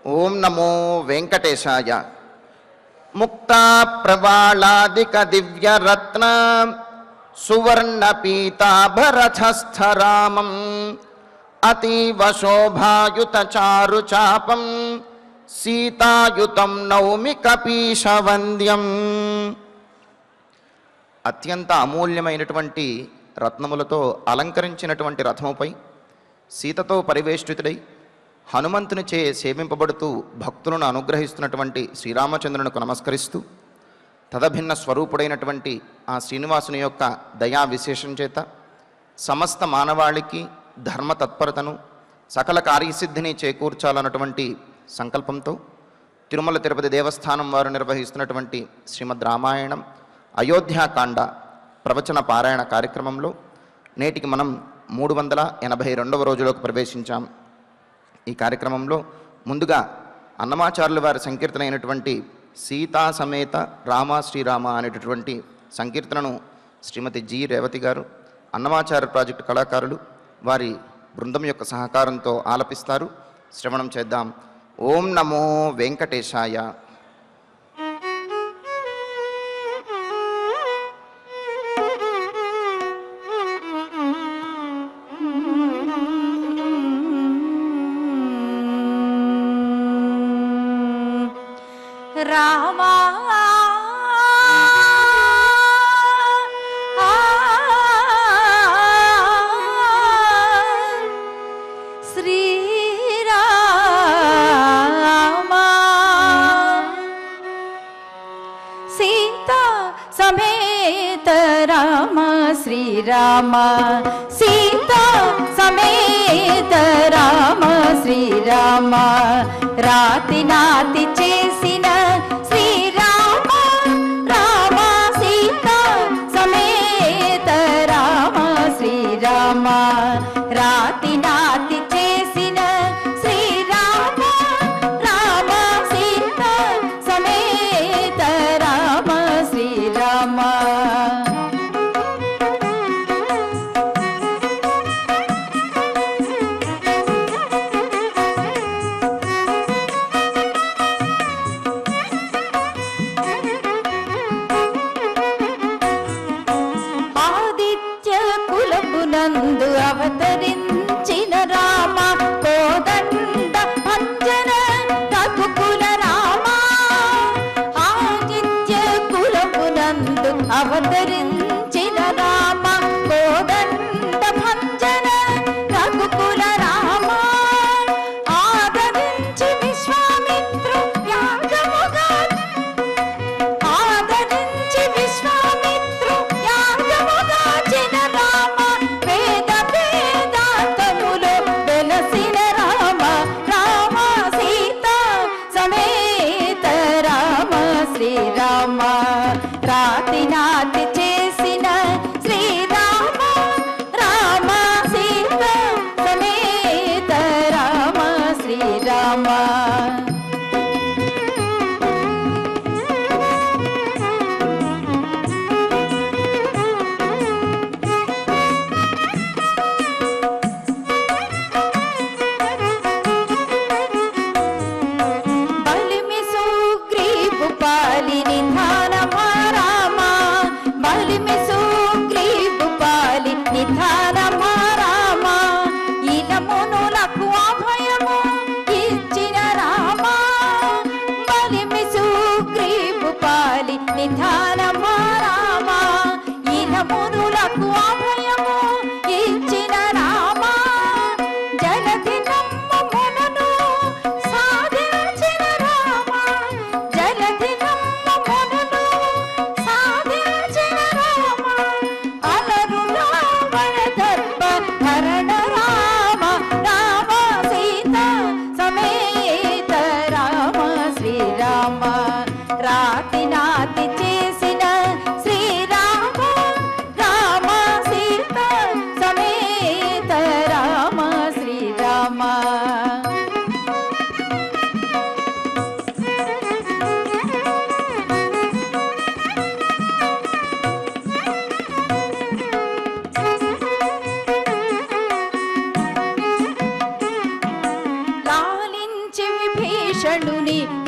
ఓం నమో వెంకటేశాయ. ముక్తా ప్రవాళాదిక దివ్యరత్న సువర్ణ పీతాభరధస్థరామం అతీవ శోభాయుత చారు చాపం సీతాయుతం నౌమి కపీశవంద్యం. అత్యంత అమూల్యమైనటువంటి రత్నములతో అలంకరించినటువంటి రథముపై సీతతో పరివేష్టితుడై హనుమంతునిచే సేవింపబడుతూ భక్తులను అనుగ్రహిస్తున్నటువంటి శ్రీరామచంద్రునికి నమస్కరిస్తూ తదభిన్న స్వరూపుడైనటువంటి ఆ శ్రీనివాసుని యొక్క దయా విశేషం చేత సమస్త మానవాళికి ధర్మ తత్పరతను సకల కార్యసిద్ధిని చేకూర్చాలన్నటువంటి సంకల్పంతో తిరుమల తిరుపతి దేవస్థానం వారు నిర్వహిస్తున్నటువంటి శ్రీమద్ రామాయణం అయోధ్యాకాండ ప్రవచన పారాయణ కార్యక్రమంలో నేటికి మనం 382వ రోజులోకి ప్రవేశించాం. ఈ కార్యక్రమంలో ముందుగా అన్నమాచార్యుల వారి సంకీర్తన అయినటువంటి సీతా సమేత రామ శ్రీరామ అనేటటువంటి సంకీర్తనను శ్రీమతి జి రేవతి గారు అన్నమాచార్య ప్రాజెక్టు కళాకారులు వారి బృందం యొక్క సహకారంతో ఆలపిస్తారు. శ్రవణం చేద్దాం. ఓం నమో వెంకటేశాయ. రామా శ్రీరామా సీతా సమేత రామ శ్రీరామ సీతా సమేత రామ శ్రీరామ రాతి నాతి చేసిన శ్రీరామ రామ సీతా సమేత రామ శ్రీరామ రాతి నాతి చేసిన శ్రీరామ రామ సీతా సమేత రామ శ్రీరామ.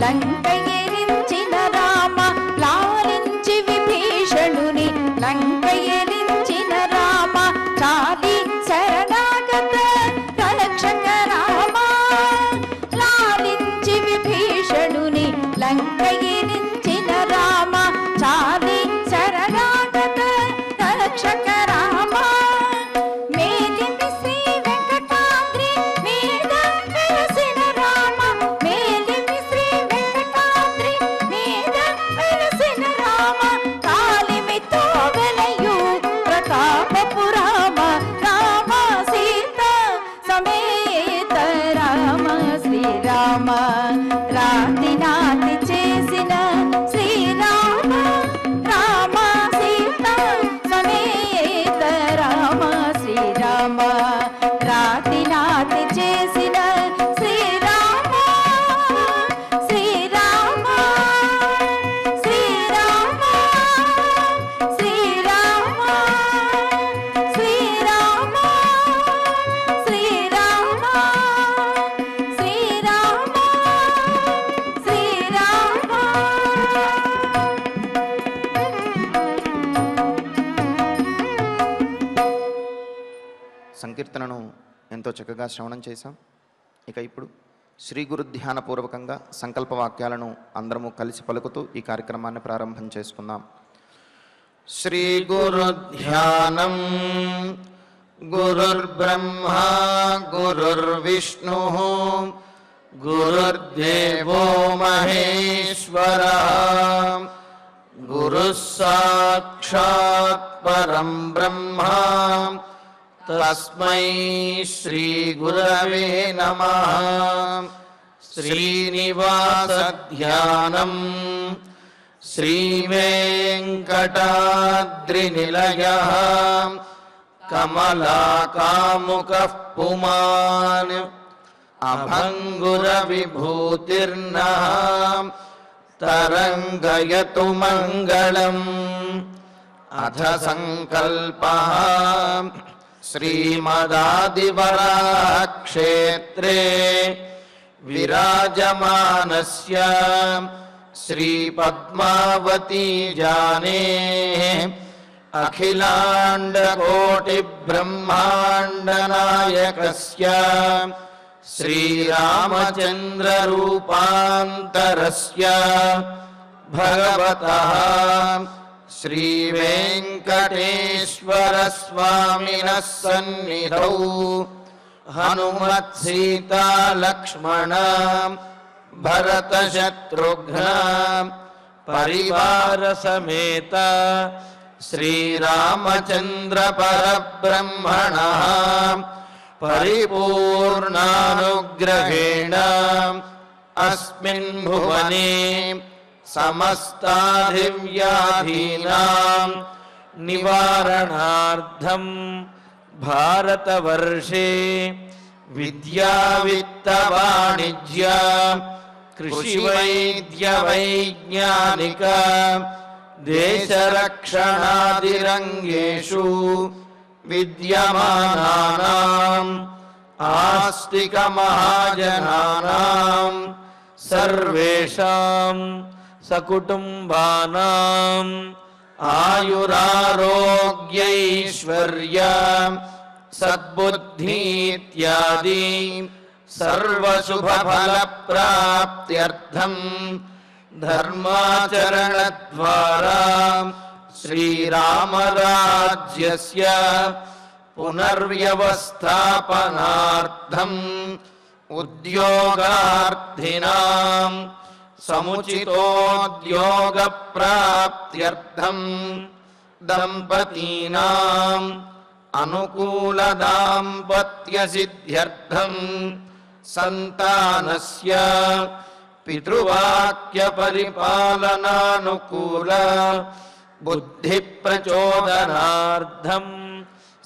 లంక ఎరించిన రామ లాలించి విభీషణుని లంక ఎరించిన రామ చాలి శరణాగత రక్షక రామ లాలించి విభీషణుని లంక ఎరించిన రామ చాలి శరణాగత రక్షక రామ మేలిమి శ్రీ వెంకటాద్రి మీద వెలసిన రామ మేలిమి శ్రీ వెంకటాద్రి మీద వెలసిన రామ కాలిమితో వెలయు ప్రతాపపు రామ రామ సీత సమేత రామ శ్రీరామ రాతి నాతి చేసిన శ్రీరామ రామ సీత సమేత రామ శ్రీరామ రాతి నాతి చేసిన శ్రీరామ శ్రీరామ శ్రీరామ శ్రీరామ శ్రీరామ శ్రీరామ శ్రీరామ శ్రీరామ. సంకీర్తనను ఎంతో చక్కగా శ్రవణం చేశాం. ఇక ఇప్పుడు శ్రీ గురు ధ్యానపూర్వకంగా సంకల్ప వాక్యాలను అందరము కలిసి పలుకుతూ ఈ కార్యక్రమాన్ని ప్రారంభం చేసుకుందాం. శ్రీ గురు ధ్యానం గురుర్బ్రహ్మా గురుర్విష్ణు గురుర్దేవో మహేశ్వరః గురుః సాక్షాత్ పరం బ్రహ్మ తస్మై శ్రీ గురవే నమః. శ్రీనివాస ధ్యానం శ్రీవేంకటాద్రినిలయః కమలాకాముకః పుమాన్ అభంగుర విభూతిర్నః తరంగయతు మంగళం. అథ సంకల్పః శ్రీమదాదివరాక్షేత్రే విరాజమానస్య శ్రీపద్మావతీ జానే అఖిలాండకోటిబ్రహ్మాండనాయకస్య శ్రీరామచంద్రరూపాంతరస్య భగవతః శ్రీవేంకటేశ్వరస్వామినः సన్నిధౌ హనుమత్సీతాలక్ష్మణ భరతశత్రుఘ్న పరివార సమేత శ్రీరామచంద్ర పరబ్రహ్మణః పరిపూర్ణానుగ్రహేణ అస్మిన్ భువనే సమస్తాధివ్యాధీనాం నివారణార్థం భారతవర్షే విద్యా విత్త వాణిజ్య కృషి వైద్య వైజ్ఞానిక దేశరక్షణాదిరంగేషు విద్యమానానాం ఆస్తిక మహాజనానాం సర్వేషాం సకుటుంబానాం ఆయురారోగ్యైశ్వర్య సద్బుద్ధీత్యాది సర్వశుభఫలప్రాప్త్యర్థం ధర్మాచరణద్వారా శ్రీరామరాజ్యస్య పునర్వ్యవస్థాపనార్థం ఉద్యోగార్థినాం సముచితోద్యోగప్రాప్త్యర్థం దంపతీనాం అనుకూలదాంపత్యసిద్ధ్యర్థం సంతానస్య పితృవాక్యపరిపాలనానుకూల బుద్ధిప్రచోదనార్థం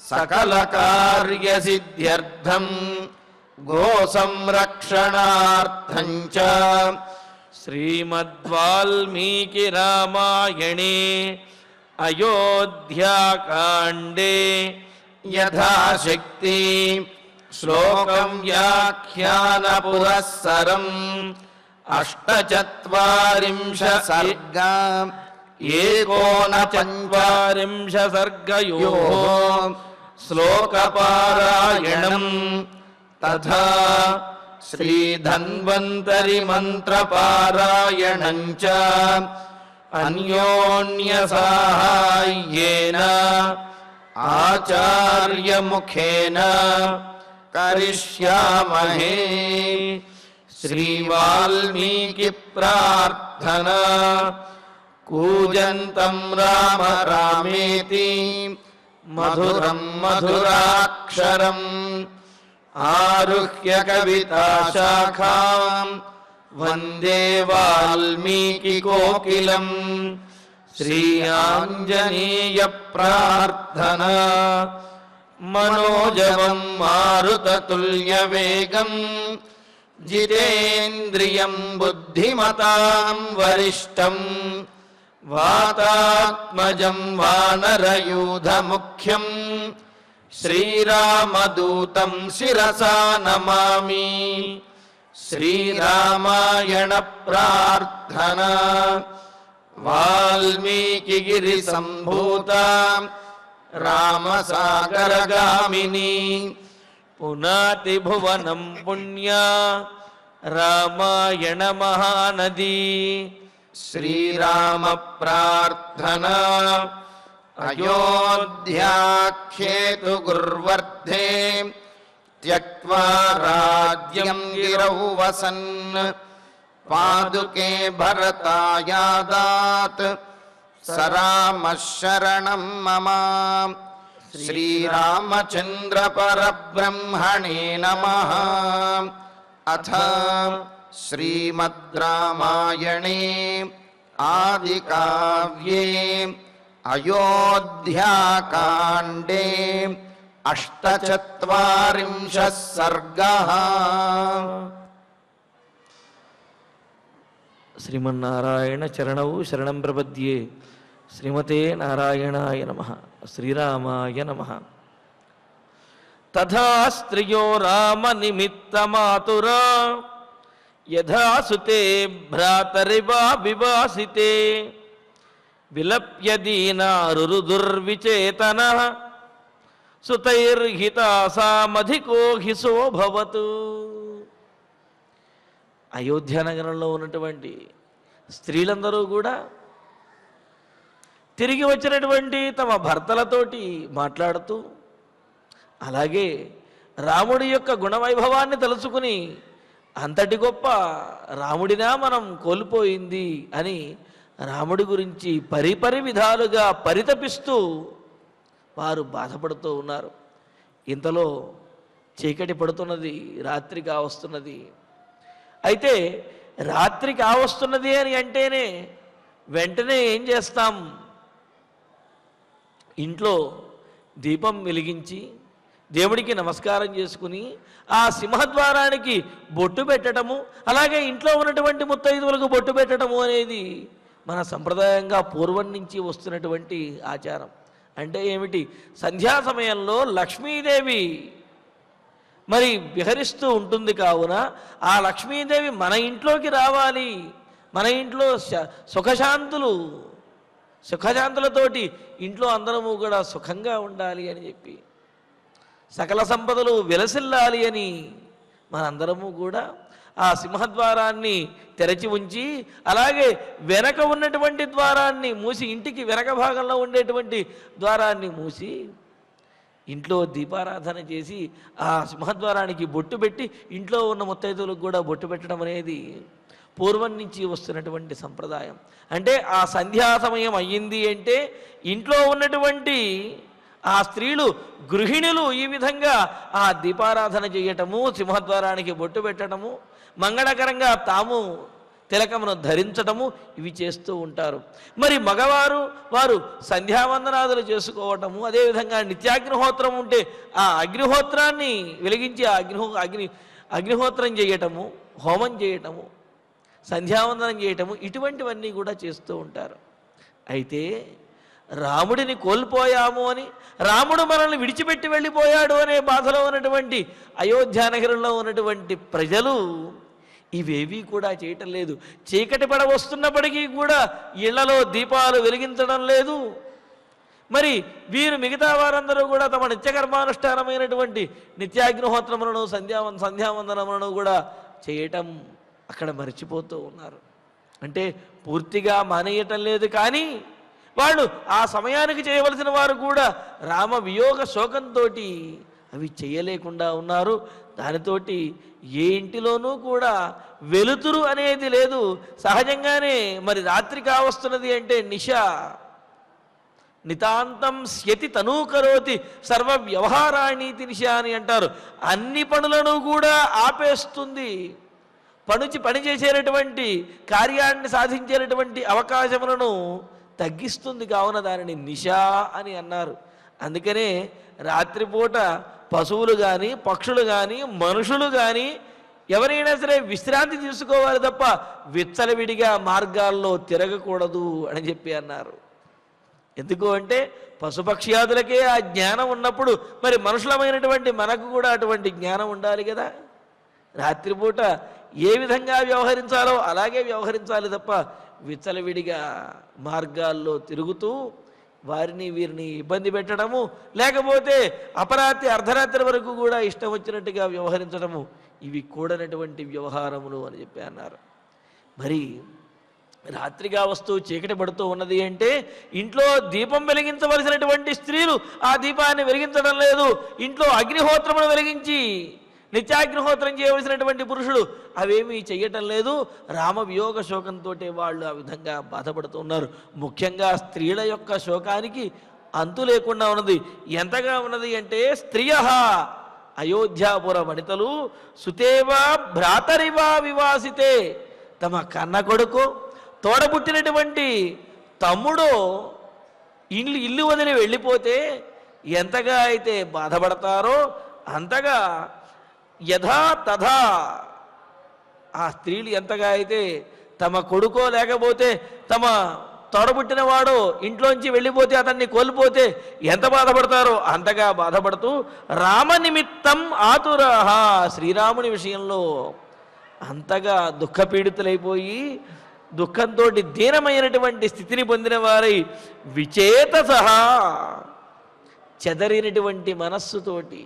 సకలకార్యసిద్ధ్యర్థం గోసంరక్షణార్థం చ శ్రీమద్వాల్మీకి రామాయణే అయోధ్యాకాండే యథాశక్తి శ్లోకం వ్యాఖ్యాన పురస్సరం అష్టచత్వారింశ सर्गा ఏకోనచత్వారింశ సర్గయోః శ్లోకపారాయణం తథా శ్రీధన్వంతరి మంత్రపారాయణం చ అన్యోన్య సాహాయ్యేన ఆచార్యముఖేన కరిష్యామహే. శ్రీ వాల్మీకి ప్రార్థనా కూజంతం రామ రామేతి మధురం మధురాక్షరం ఆరుహ్య కవితా శాఖాం వందే వాల్మీకి కోకిలం. శ్రీ ఆంజనేయ ప్రార్థనా మనోజవం మారుతతుల్యవేగం జితేంద్రియం బుద్ధిమతాం వరిష్టం వాతాత్మజం వానరయూధముఖ్యం శ్రీరామదూతం శిరసా నమామి. శ్రీరామాయణ ప్రార్థనా వాల్మీకిగిరి సంభూత రామసాగరగామిని పునాతి భువనం పుణ్యా రామాయణ మహానది. శ్రీరామ ప్రార్థనా అయోధ్యాఖ్యేతు గుర్వర్ధే త్యక్త్వా రాజ్యం గిరౌ వసన్ పాదుకే భరతాయాదాత్ సరామః శరణం మమ. శ్రీరామచంద్ర పరబ్రహ్మణే నమః. అథ శ్రీమద్ రామాయణే ఆదికావ్యే అయోధ్యాకాండే అష్టచత్వారింశః సర్గః. శ్రీమన్నారాయణ చరణౌ శరణం ప్రపద్యే. శ్రీమతే నారాయణాయ నమః. శ్రీరామాయ నమః. తథా స్త్రియో రామ నిమిత్తమాతురా యథా సుతే భ్రాతరివా వివాసితే విలప్య దీనారుదుర్విచేతనః సుతైర్హితాసామధికో హిసో భవతు. అయోధ్య నగరంలో ఉన్నటువంటి స్త్రీలందరూ కూడా తిరిగి వచ్చినటువంటి తమ భర్తలతోటి మాట్లాడుతూ, అలాగే రాముడి యొక్క గుణవైభవాన్ని తలుచుకుని అంతటి గొప్ప రాముడినా మనం కోల్పోయింది అని రాముడి గురించి పరిపరి విధాలుగా పరితపిస్తూ వారు బాధపడుతూ ఉన్నారు. ఇంతలో చీకటి పడుతున్నది, రాత్రి కావస్తున్నది. అయితే రాత్రి కావస్తున్నది అని అంటేనే వెంటనే ఏం చేస్తాం? ఇంట్లో దీపం వెలిగించి దేవుడికి నమస్కారం చేసుకుని ఆ సింహద్వారానికి బొట్టు పెట్టడము, అలాగే ఇంట్లో ఉన్నటువంటి ముత్తైదువులకు బొట్టు పెట్టడము అనేది మన సంప్రదాయంగా పూర్వం నుంచి వస్తున్నటువంటి ఆచారం. అంటే ఏమిటి? సంధ్యా సమయంలో లక్ష్మీదేవి మరి విహరిస్తూ ఉంటుంది. కావున ఆ లక్ష్మీదేవి మన ఇంట్లోకి రావాలి, మన ఇంట్లో సుఖశాంతులతోటి ఇంట్లో అందరము కూడా సుఖంగా ఉండాలి అని చెప్పి, సకల సంపదలు విలసిల్లాలి అని మనందరము కూడా ఆ సింహద్వారాన్ని తెరచి ఉంచి, అలాగే వెనక ఉన్నటువంటి ద్వారాన్ని మూసి, ఇంటికి వెనక భాగంలో ఉండేటువంటి ద్వారాన్ని మూసి ఇంట్లో దీపారాధన చేసి ఆ సింహద్వారానికి బొట్టు పెట్టి ఇంట్లో ఉన్న ముత్తైదువులకు కూడా బొట్టు పెట్టడం అనేది పూర్వం నుంచి వస్తున్నటువంటి సంప్రదాయం. అంటే ఆ సంధ్యా సమయం అయ్యింది అంటే ఇంట్లో ఉన్నటువంటి ఆ స్త్రీలు, గృహిణులు ఈ విధంగా ఆ దీపారాధన చేయటము, సింహద్వారానికి బొట్టు పెట్టడము, మంగళకరంగా తాము తిలకమును ధరించటము ఇవి చేస్తూ ఉంటారు. మరి మగవారు వారు సంధ్యావందనాదులు చేసుకోవటము, అదేవిధంగా నిత్యాగ్నిహోత్రం ఉంటే ఆ అగ్నిహోత్రాన్ని వెలిగించి ఆ అగ్నిహోత్రం చేయటము, హోమం చేయటము, సంధ్యావందనం చేయటము, ఇటువంటివన్నీ కూడా చేస్తూ ఉంటారు. అయితే రాముడిని కోల్పోయాము అని, రాముడు మనల్ని విడిచిపెట్టి వెళ్ళిపోయాడు అనే బాధలో ఉన్నటువంటి అయోధ్య నగరంలో ఉన్నటువంటి ప్రజలు ఇవేవీ కూడా చేయటం లేదు. చీకటి పడ వస్తున్నప్పటికీ కూడా ఇళ్లలో దీపాలు వెలిగించడం లేదు. మరి వీరు మిగతా వారందరూ కూడా తమ నిత్యకర్మానుష్ఠానమైనటువంటి నిత్యాగ్నిహోత్రములను సంధ్యావందనములను కూడా చేయటం అక్కడ మర్చిపోతూ ఉన్నారు. అంటే పూర్తిగా మానేయటం లేదు, కానీ వాళ్ళు ఆ సమయానికి చేయవలసిన వారు కూడా రామ వియోగ శోకంతో అవి చేయలేకుండా ఉన్నారు. దానితోటి ఏ ఇంటిలోనూ కూడా వెలుతురు అనేది లేదు. సహజంగానే మరి రాత్రి కావస్తున్నది అంటే నిశ. నితాంతం స్యతి తనూకరోతి సర్వ వ్యవహారాణీతి నిశ అని అంటారు. అన్ని పనులను కూడా ఆపేస్తుంది. పని చేసేటటువంటి కార్యాన్ని సాధించేటటువంటి అవకాశములను తగ్గిస్తుంది. కావున దానిని నిశ అని అన్నారు. అందుకనే రాత్రిపూట పశువులు కానీ పక్షులు కానీ మనుషులు కానీ ఎవరైనా సరే విశ్రాంతి తీసుకోవాలి తప్ప విచ్చలవిడిగా మార్గాల్లో తిరగకూడదు అని చెప్పి అన్నారు. ఎందుకు అంటే పశుపక్ష్యాదులకే ఆ జ్ఞానం ఉన్నప్పుడు మరి మనుషులమైనటువంటి మనకు కూడా అటువంటి జ్ఞానం ఉండాలి కదా. రాత్రిపూట ఏ విధంగా వ్యవహరించాలో అలాగే వ్యవహరించాలి తప్ప విచ్చలవిడిగా మార్గాల్లో తిరుగుతూ వారిని వీరిని ఇబ్బంది పెట్టడము, లేకపోతే అపరాత్రి అర్ధరాత్రి వరకు కూడా ఇష్టం వచ్చినట్టుగా వ్యవహరించడము ఇవి కూడనటువంటి వ్యవహారములు అని చెప్పి అన్నారు. మరి రాత్రిగా వస్తూ చీకటి పడుతూ ఉన్నది అంటే ఇంట్లో దీపం వెలిగించవలసినటువంటి స్త్రీలు ఆ దీపాన్ని వెలిగించడం లేదు. ఇంట్లో అగ్నిహోత్రమును వెలిగించి నిత్యాగ్నిహోత్రం చేయవలసినటువంటి పురుషులు అవేమీ చెయ్యటం లేదు. రామ వియోగ శోకంతో వాళ్ళు ఆ విధంగా బాధపడుతూ ఉన్నారు. ముఖ్యంగా స్త్రీల యొక్క శోకానికి అంతు లేకుండా ఉన్నది. ఎంతగా ఉన్నది అంటే స్త్రియ అయోధ్యాపుర వనితలు సుతేవా భ్రాతరివా వివాసితే, తమ కన్న కొడుకు తోడబుట్టినటువంటి తమ్ముడు ఇల్లు వదిలి వెళ్ళిపోతే ఎంతగా అయితే బాధపడతారో అంతగా యథా తథా ఆ స్త్రీలు ఎంతగా అయితే తమ కొడుకో లేకపోతే తమ తోడబుట్టిన వాడు ఇంట్లోంచి వెళ్ళిపోతే అతన్ని కోల్పోతే ఎంత బాధపడతారో అంతగా బాధపడుతూ రామ నిమిత్తం ఆతురాహ, శ్రీరాముని విషయంలో అంతగా దుఃఖపీడితులైపోయి దుఃఖంతో దీనమైనటువంటి స్థితిని పొందిన వారై విచేతసహ, చెదరినటువంటి మనస్సుతోటి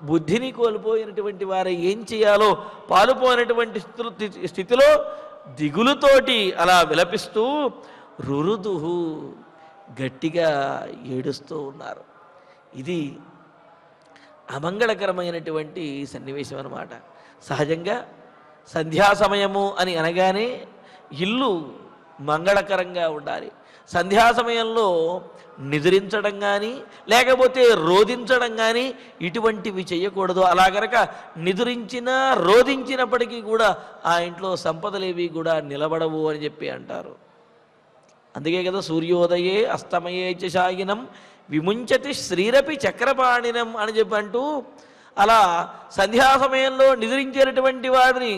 బుద్ధిని కోల్పోయినటువంటి వారు ఏం చేయాలో పాలుపోయినటువంటి స్థితిలో దిగులుతోటి అలా విలపిస్తూ రురుదుహు గట్టిగా ఏడుస్తూ ఉన్నారు. ఇది అమంగళకరమైనటువంటి సన్నివేశం అన్నమాట. సహజంగా సంధ్యా సమయము అని అనగానే ఇల్లు మంగళకరంగా ఉండాలి. సంధ్యా సమయంలో నిద్రించడం కానీ లేకపోతే రోధించడం కానీ ఇటువంటివి చేయకూడదు. అలా గనక నిద్రించినా రోధించినప్పటికీ కూడా ఆ ఇంట్లో సంపదలేవి కూడా నిలబడవు అని చెప్పి అంటారు. అందుకే కదా సూర్యోదయే అస్తమయే చ శాయినం విముంచతి శ్రీరపి చక్రపాణినం అని చెప్పి అంటూ అలా సంధ్యా సమయంలో నిద్రించేటటువంటి వాడిని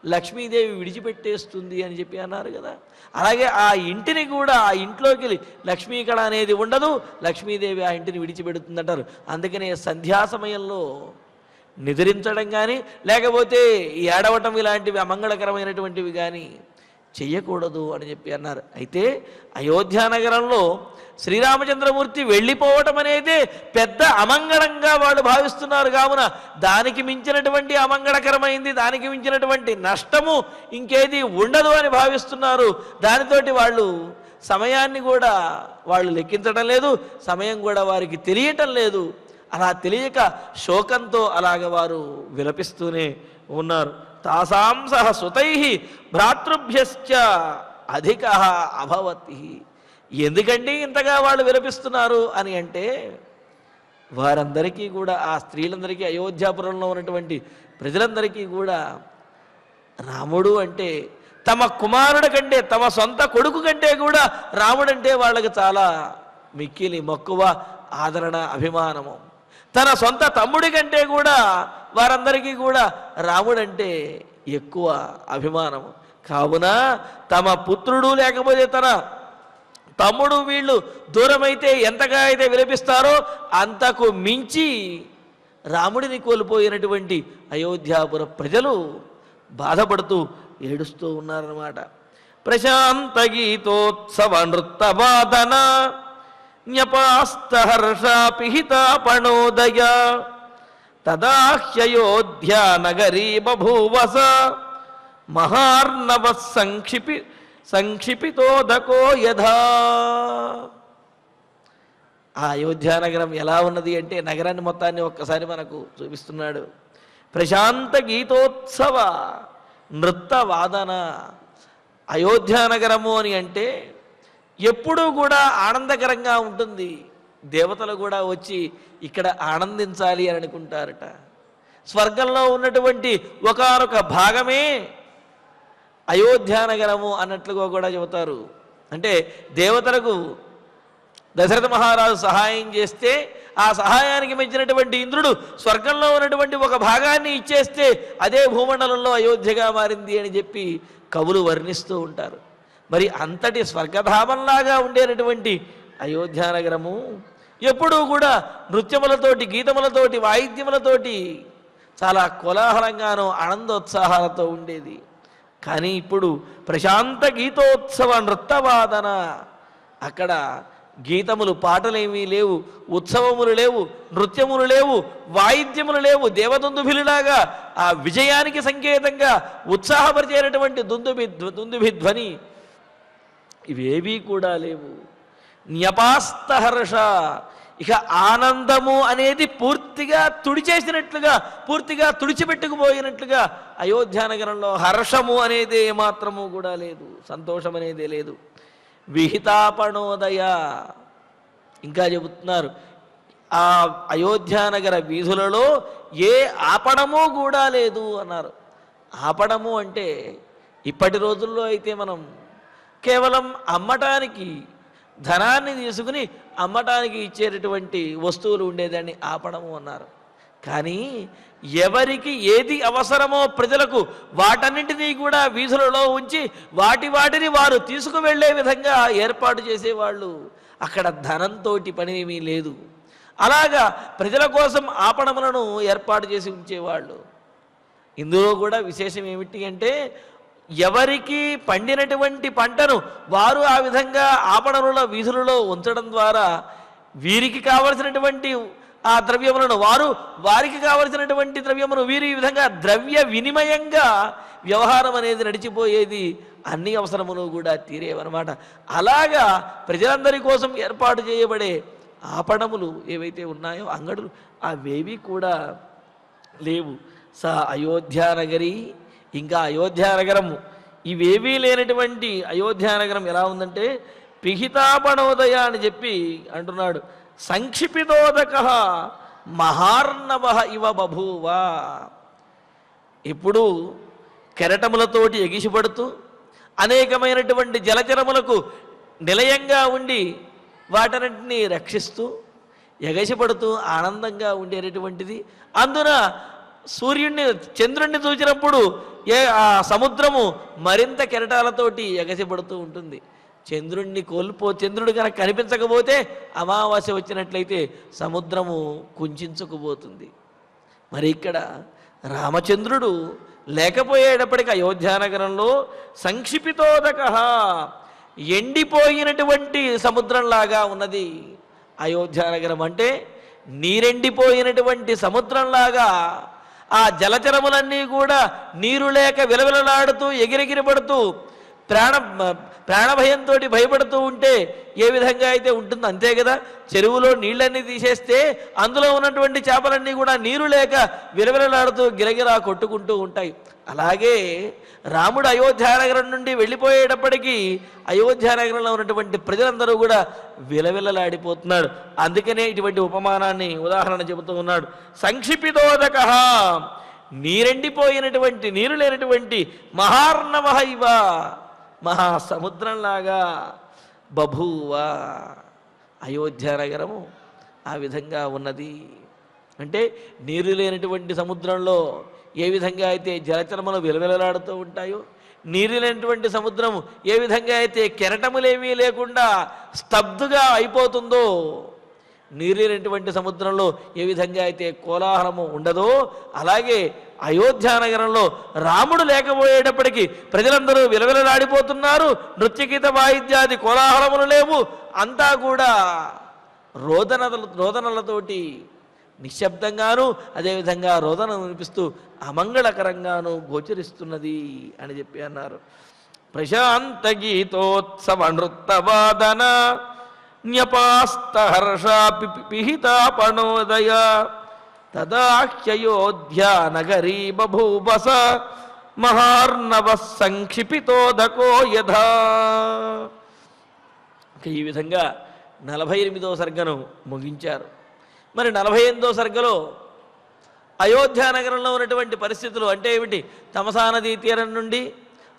లక్ష్మీదేవి విడిచిపెట్టేస్తుంది అని చెప్పి అన్నారు కదా. అలాగే ఆ ఇంటిని కూడా ఆ ఇంట్లోకి లక్ష్మీకళ అనేది ఉండదు, లక్ష్మీదేవి ఆ ఇంటిని విడిచిపెడుతుంది అంటారు. అందుకనే సంధ్యా సమయంలో నిద్రించడం కానీ లేకపోతే ఏడవటం ఇలాంటివి అమంగళకరమైనటువంటివి కానీ చెయ్యకూడదు అని చెప్పి అన్నారు. అయితే అయోధ్య నగరంలో శ్రీరామచంద్రమూర్తి వెళ్ళిపోవటం అనేది పెద్ద అమంగళంగా వాళ్ళు భావిస్తున్నారు. కావున దానికి మించినటువంటి అమంగళకరమైంది, దానికి మించినటువంటి నష్టము ఇంకేది ఉండదు అని భావిస్తున్నారు. దానితోటి వాళ్ళు సమయాన్ని కూడా వాళ్ళు లెక్కించడం లేదు, సమయం కూడా వారికి తెలియటం లేదు. అలా తెలియక శోకంతో అలాగ వారు విలపిస్తూనే ఉన్నారు. తాసాం సహ సుతై భ్రాతృభ్యశ్చ అధిక అభవతి. ఎందుకండి ఇంతగా వాళ్ళు విలపిస్తున్నారు అని అంటే వారందరికీ కూడా ఆ స్త్రీలందరికీ అయోధ్యాపురంలో ఉన్నటువంటి ప్రజలందరికీ కూడా రాముడు అంటే తమ కుమారుడి కంటే తమ సొంత కొడుకు కంటే కూడా రాముడంటే వాళ్ళకి చాలా మిక్కిలి మక్కువ, ఆదరణ, అభిమానము. తన సొంత తమ్ముడి కంటే కూడా వారందరికీ కూడా రాముడంటే ఎక్కువ అభిమానము. కావున తమ పుత్రుడు లేకపోతే తన తమ్ముడు వీళ్ళు దూరమైతే ఎంతగా అయితే విలపిస్తారో అంతకు మించి రాముడిని కోల్పోయినటువంటి అయోధ్యాపుర ప్రజలు బాధపడుతూ ఏడుస్తూ ఉన్నారన్నమాట. ప్రశాంత గీతోత్సవ నృత్తవాదన జ్ఞపాస్తహర్ష పిహితాపణోదయ తదాహ్యయోధ్యా నగరీ బభూవస మహార్ణవ సంక్షిపితోదకో యథా. ఆ అయోధ్యానగరం ఎలా ఉన్నది అంటే నగరాన్ని మొత్తాన్ని ఒక్కసారి మనకు చూపిస్తున్నాడు. ప్రశాంత గీతోత్సవ నృత్తవాదన. అయోధ్యానగరము అని అంటే ఎప్పుడూ కూడా ఆనందకరంగా ఉంటుంది. దేవతలు కూడా వచ్చి ఇక్కడ ఆనందించాలి అని అనుకుంటారట. స్వర్గంలో ఉన్నటువంటి ఒకానొక భాగమే అయోధ్యానగరము అన్నట్లుగా కూడా చెబుతారు. అంటే దేవతలకు దశరథ మహారాజు సహాయం చేస్తే ఆ సహాయానికి మెచ్చినటువంటి ఇంద్రుడు స్వర్గంలో ఉన్నటువంటి ఒక భాగాన్ని ఇచ్చేస్తే అదే భూమండలంలో అయోధ్యగా మారింది అని చెప్పి కవులు వర్ణిస్తూ ఉంటారు. మరి అంతటి స్వర్గధామంలాగా ఉండేటటువంటి అయోధ్యానగరము ఎప్పుడూ కూడా నృత్యములతోటి, గీతములతోటి, వాయిద్యములతోటి చాలా కోలాహలంగానూ ఆనందోత్సాహాలతో ఉండేది. కానీ ఇప్పుడు ప్రశాంత గీతోత్సవ నృత్తవాదన. అక్కడ గీతములు, పాటలేమీ లేవు, ఉత్సవములు లేవు, నృత్యములు లేవు, వాయిద్యములు లేవు. దేవదుందుభిలాగా ఆ విజయానికి సంకేతంగా ఉత్సాహపరిచేటటువంటి దుందుభి ధ్వని ఇవేవీ కూడా లేవు. న్యపాస్తహర్ష. ఇక ఆనందము అనేది పూర్తిగా తుడిచేసినట్లుగా, పూర్తిగా తుడిచిపెట్టుకుపోయినట్లుగా అయోధ్యానగరంలో హర్షము అనేది ఏమాత్రము కూడా లేదు, సంతోషం అనేదే లేదు. విహితాపణోదయ. ఇంకా చెబుతున్నారు, ఆ అయోధ్యానగర వీధులలో ఏ ఆపణము కూడా లేదు అన్నారు. ఆపణము అంటే ఇప్పటి రోజుల్లో అయితే మనం కేవలం అమ్మటానికి, ధనాన్ని తీసుకుని అమ్మటానికి ఇచ్చేటటువంటి వస్తువులు ఉండేదాన్ని ఆపణము అన్నారు. కానీ ఎవరికి ఏది అవసరమో ప్రజలకు వాటన్నింటినీ కూడా వీధులలో ఉంచి వాటిని వారు తీసుకువెళ్ళే విధంగా ఏర్పాటు చేసేవాళ్ళు. అక్కడ ధనంతో పని ఏమీ లేదు. అలాగా ప్రజల కోసం ఆపణములను ఏర్పాటు చేసి ఉంచేవాళ్ళు. ఇందులో కూడా విశేషం ఏమిటి అంటే ఎవరికి పండినటువంటి పంటను వారు ఆ విధంగా ఆపణముల వీధులలో ఉంచడం ద్వారా వీరికి కావలసినటువంటి ఆ ద్రవ్యములను వారికి కావలసినటువంటి ద్రవ్యమును వీరు ఈ విధంగా ద్రవ్య వినిమయంగా వ్యవహారం అనేది నడిచిపోయేది. అన్ని అవసరములు కూడా తీరేవన్నమాట. అలాగా ప్రజలందరి కోసం ఏర్పాటు చేయబడే ఆపణములు ఏవైతే ఉన్నాయో, అంగడులు, అవేవి కూడా లేవు. అయోధ్యానగరి, ఇంకా అయోధ్యానగరము, ఇవేవీ లేనటువంటి అయోధ్యానగరం ఎలా ఉందంటే పిహితాపణోదయ అని చెప్పి అంటున్నాడు. సంక్షిపితోదక మహార్ణవ ఇవ బభూవ. ఇప్పుడు కెరటములతోటి ఎగిసిపడుతూ అనేకమైనటువంటి జలచరములకు నిలయంగా ఉండి వాటన్నింటినీ రక్షిస్తూ ఎగసిపడుతూ ఆనందంగా ఉండేటటువంటిది. అందున సూర్యుడిని, చంద్రుణ్ణి చూసినప్పుడు ఆ సముద్రము మరింత కెరటాలతోటి ఎగసిపడుతూ ఉంటుంది. చంద్రుడు కనుక కనిపించకపోతే అమావాస్య వచ్చినట్లయితే సముద్రము కుంచుకుపోతుంది. మరి ఇక్కడ రామచంద్రుడు లేకపోయేటప్పటికి అయోధ్యానగరంలో సంక్షిపితోదక, ఎండిపోయినటువంటి సముద్రంలాగా ఉన్నది అయోధ్యానగరం. అంటే నీరెండిపోయినటువంటి సముద్రంలాగా ఆ జలచరములన్నీ కూడా నీరు లేక విలవిలలాడుతూ ఎగిరెగిరి పడుతూ ప్రాణభయంతో భయపడుతూ ఉంటే ఏ విధంగా అయితే ఉంటుందో అంతే కదా. చెరువులో నీళ్ళన్నీ తీసేస్తే అందులో ఉన్నటువంటి చేపలన్నీ కూడా నీరు లేక విలవిలలాడుతూ గిరగిరా కొట్టుకుంటూ ఉంటాయి. అలాగే రాముడు అయోధ్యానగరం నుండి వెళ్ళిపోయేటప్పటికీ అయోధ్యానగరంలో ఉన్నటువంటి ప్రజలందరూ కూడా విలవిలలాడిపోతున్నాడు. అందుకనే ఇటువంటి ఉపమానాన్ని, ఉదాహరణ చెబుతూ ఉన్నాడు. సంక్షిపితోదక, నీరెండిపోయినటువంటి, నీరు లేనటువంటి మహార్ణవ ఇవ, మహాసముద్రంలాగా బభూవ. అయోధ్యానగరము ఆ విధంగా ఉన్నది. అంటే నీరు లేనటువంటి సముద్రంలో ఏ విధంగా అయితే జలచరములు విలవిలలాడుతూ ఉంటాయో, నీరు లేనటువంటి సముద్రము ఏ విధంగా అయితే కెరటములేమీ లేకుండా స్తబ్దుగా అయిపోతుందో, నీరులేనటువంటి సముద్రంలో ఏ విధంగా అయితే కోలాహలము ఉండదో అలాగే అయోధ్యానగరంలో రాముడు లేకపోయేటప్పటికీ ప్రజలందరూ విలవిలలాడిపోతున్నారు. నృత్యగీత వాయిద్యాది కోలాహలములు లేవు. అంతా కూడా రోదనలతోటి నిశ్శబ్దంగాను అదేవిధంగా రోదన వినిపిస్తూ అమంగళకరంగాను గోచరిస్తున్నది అని చెప్పి అన్నారు. ప్రశాంత గీతోత్సవ నృత్తవాదన న్యపాస్తహర్షాపిహితాపణోదయ తదాఖ్యయోధ్యా నగరీ బభూవస మహార్ణవ సంక్షిపితోదకో యథా. ఈ విధంగా 48వ సర్గను ముగించారు. మరి 48వ సర్గలో అయోధ్యానగరంలో ఉన్నటువంటి పరిస్థితులు అంటే ఏమిటి? తమసా నదీ తీరం నుండి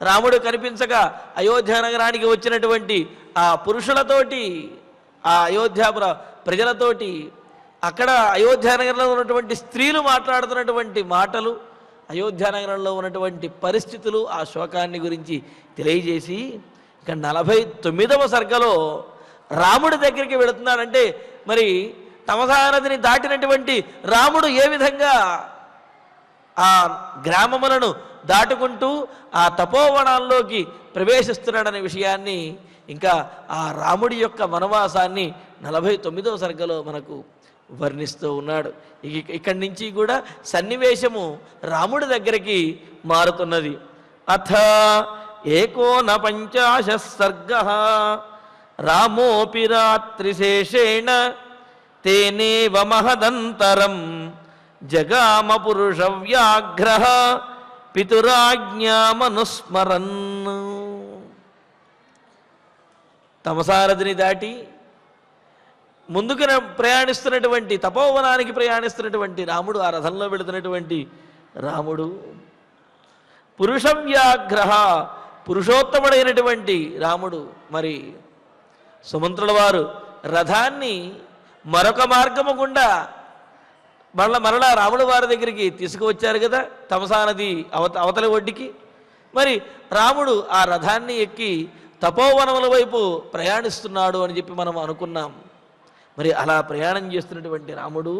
రాముడు కనిపించక అయోధ్యానగరానికి వచ్చినటువంటి ఆ పురుషులతోటి ఆ అయోధ్యాపుర ప్రజలతోటి అక్కడ అయోధ్యానగరంలో ఉన్నటువంటి స్త్రీలు మాట్లాడుతున్నటువంటి మాటలు అయోధ్యానగరంలో ఉన్నటువంటి పరిస్థితులు ఆ శోకాన్ని గురించి తెలియజేసి ఇక 49వ సర్గలో రాముడి దగ్గరికి వెళుతున్నాడంటే మరి తమసా నదిని దాటినటువంటి రాముడు ఏ విధంగా ఆ గ్రామములను దాటుకుంటూ ఆ తపోవనాల్లోకి ప్రవేశిస్తున్నాడనే విషయాన్ని ఇంకా ఆ రాముడి యొక్క వనవాసాన్ని 49వ సర్గలో మనకు వర్ణిస్తూ ఉన్నాడు. ఇక్కడి నుంచి కూడా సన్నివేశము రాముడి దగ్గరికి మారుతున్నది. అథ 51 సర్గః రామోపి రాత్రిశేషేణ తేనేవ మహదంతరం జగామ పురుష వ్యాఘ్రః పితురాజ్ఞామనుస్మరన్. తమసానదిని దాటి ముందుకు ప్రయాణిస్తున్నటువంటి తపోవనానికి ప్రయాణిస్తున్నటువంటి రాముడు, ఆ రథంలో వెళుతున్నటువంటి రాముడు పురుష వ్యాఘ్రః పురుషోత్తముడైనటువంటి రాముడు. మరి సుమంత్రుల వారు రథాన్ని మరొక మార్గము గుండా మరలా రాముడు వారి దగ్గరికి తీసుకువచ్చారు కదా తమసా నది అవతలి ఒడ్డుకి. మరి రాముడు ఆ రథాన్ని ఎక్కి తపోవనముల వైపు ప్రయాణిస్తున్నాడు అని చెప్పి మనం అనుకున్నాం. మరి అలా ప్రయాణం చేస్తున్నటువంటి రాముడు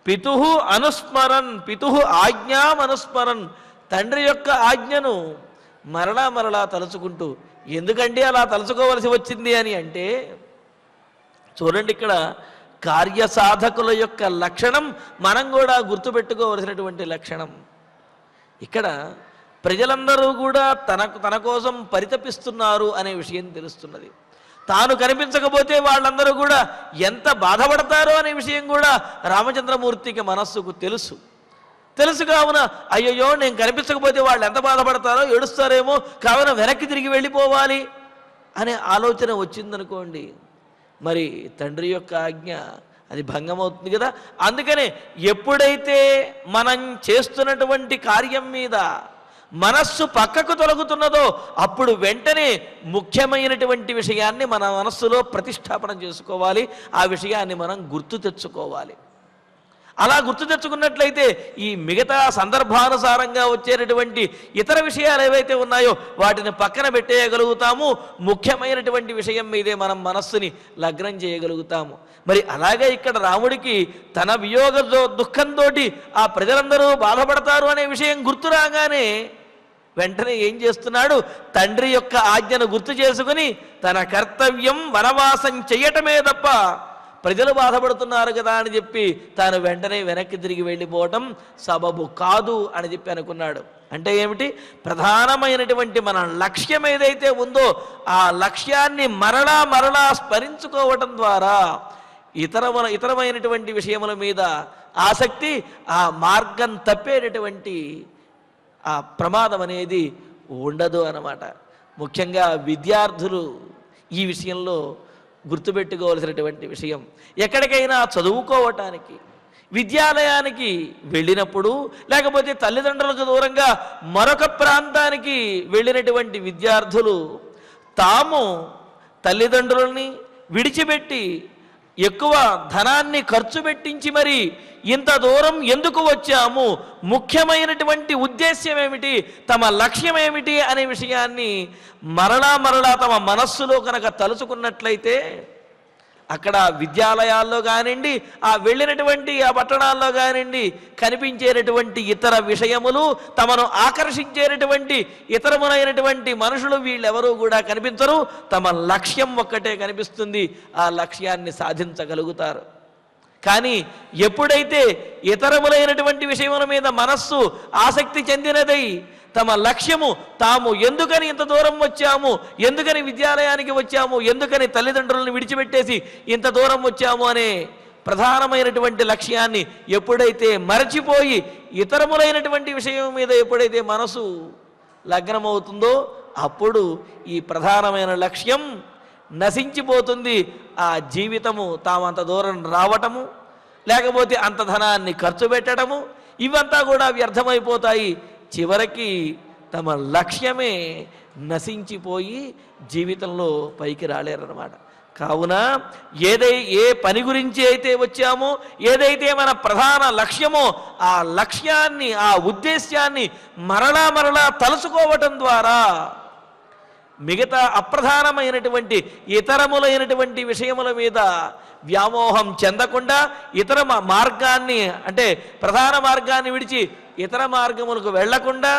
పితుః అనుస్మరన్, పితుః ఆజ్ఞాం అనుస్మరన్, తండ్రి యొక్క ఆజ్ఞను మరలా మరలా తలుచుకుంటూ, ఎందుకంటే అలా తలుచుకోవలసి వచ్చింది అని అంటే చూడండి, ఇక్కడ కార్యసాధకుల యొక్క లక్షణం మనం కూడా గుర్తుపెట్టుకోవలసినటువంటి లక్షణం. ఇక్కడ ప్రజలందరూ కూడా తన కోసం పరితపిస్తున్నారు అనే విషయం తెలుస్తున్నది. తాను కనిపించకపోతే వాళ్ళందరూ కూడా ఎంత బాధపడతారో అనే విషయం కూడా రామచంద్రమూర్తికి మనస్సుకు తెలుసు కావున అయ్యయ్యో నేను కనిపించకపోతే వాళ్ళు ఎంత బాధపడతారో ఏడుస్తారేమో, కావున వెనక్కి తిరిగి వెళ్ళిపోవాలి అనే ఆలోచన వచ్చిందనుకోండి, మరి తండ్రి యొక్క ఆజ్ఞ అది భంగమవుతుంది కదా. అందుకనే ఎప్పుడైతే మనం చేస్తున్నటువంటి కార్యం మీద మనస్సు పక్కకు తొలగుతున్నదో అప్పుడు వెంటనే ముఖ్యమైనటువంటి విషయాన్ని మన మనస్సులో ప్రతిష్టాపన చేసుకోవాలి. ఆ విషయాన్ని మనం గుర్తు తెచ్చుకోవాలి. అలా గుర్తు తెచ్చుకున్నట్లయితే ఈ మిగతా సందర్భానుసారంగా వచ్చేటటువంటి ఇతర విషయాలు ఏవైతే ఉన్నాయో వాటిని పక్కన పెట్టేయగలుగుతాము. ముఖ్యమైనటువంటి విషయం మీదే మనం మనస్సుని లగ్నం చేయగలుగుతాము. మరి అలాగే ఇక్కడ రాముడికి తన వియోగ దుఃఖంతో ఆ ప్రజలందరూ బాధపడతారు అనే విషయం గుర్తు రాగానే వెంటనే ఏం చేస్తున్నాడు, తండ్రి యొక్క ఆజ్ఞను గుర్తు చేసుకుని తన కర్తవ్యం వనవాసం చెయ్యటమే తప్ప ప్రజలు బాధపడుతున్నారు కదా అని చెప్పి తాను వెంటనే వెనక్కి తిరిగి వెళ్ళిపోవటం సబబు కాదు అని చెప్పి అనుకున్నాడు. అంటే ఏమిటి, ప్రధానమైనటువంటి మన లక్ష్యం ఏదైతే ఉందో ఆ లక్ష్యాన్ని మరలా మరలా స్మరించుకోవటం ద్వారా ఇతరమైనటువంటి విషయముల మీద ఆసక్తి, ఆ మార్గం తప్పేటటువంటి ఆ ప్రమాదం అనేది ఉండదు అన్నమాట. ముఖ్యంగా విద్యార్థులు ఈ విషయంలో గుర్తుపెట్టుకోవాల్సినటువంటి విషయం, ఎక్కడికైనా చదువుకోవటానికి విద్యాలయానికి వెళ్ళినప్పుడు లేకపోతే తల్లిదండ్రులకు దూరంగా మరొక ప్రాంతానికి వెళ్ళినటువంటి విద్యార్థులు తాము తల్లిదండ్రులని విడిచిపెట్టి ఎక్కువ ధనాన్ని ఖర్చు పెట్టించి మరి ఇంత దూరం ఎందుకు వచ్చాము, ముఖ్యమైనటువంటి ఉద్దేశ్యం ఏమిటి, తమ లక్ష్యం ఏమిటి అనే విషయాన్ని మరలా మరలా తమ మనస్సులో కనుక తలుచుకున్నట్లయితే అక్కడ విద్యాలయాల్లో కానివ్వండి, ఆ వెళ్ళినటువంటి ఆ పట్టణాల్లో కానివ్వండి, కనిపించేటటువంటి ఇతర విషయములు, తమను ఆకర్షించేటటువంటి ఇతరములైనటువంటి మనుషులు వీళ్ళెవరూ కూడా కనిపించరు. తమ లక్ష్యం ఒక్కటే కనిపిస్తుంది. ఆ లక్ష్యాన్ని సాధించగలుగుతారు. కానీ ఎప్పుడైతే ఇతరములైనటువంటి విషయముల మీద మనస్సు ఆసక్తి చెందినదై తమ లక్ష్యము తాము ఎందుకని ఇంత దూరం వచ్చాము, ఎందుకని విద్యాలయానికి వచ్చాము, ఎందుకని తల్లిదండ్రులను విడిచిపెట్టేసి ఇంత దూరం వచ్చాము అనే ప్రధానమైనటువంటి లక్ష్యాన్ని ఎప్పుడైతే మరచిపోయి ఇతరములైనటువంటి విషయం మీద ఎప్పుడైతే మనసు లగ్నమవుతుందో అప్పుడు ఈ ప్రధానమైన లక్ష్యం నశించిపోతుంది. ఆ జీవితము తామంత దూరం రావటము, లేకపోతే అంత ధనాన్ని ఖర్చు పెట్టడము, ఇవంతా కూడా వ్యర్థమైపోతాయి. చివరికి తమ లక్ష్యమే నశించిపోయి జీవితంలో పైకి రాలేరన్నమాట. కావున ఏ పని గురించి అయితే వచ్చామో, ఏదైతే మన ప్రధాన లక్ష్యమో ఆ లక్ష్యాన్ని, ఆ ఉద్దేశ్యాన్ని మరలా మరలా తలుసుకోవటం ద్వారా మిగతా అప్రధానమైనటువంటి ఇతరములైనటువంటి విషయముల మీద వ్యామోహం చెందకుండా ఇతర మార్గాన్ని, అంటే ప్రధాన మార్గాన్ని విడిచి ఇతర మార్గములకు వెళ్లకుండా,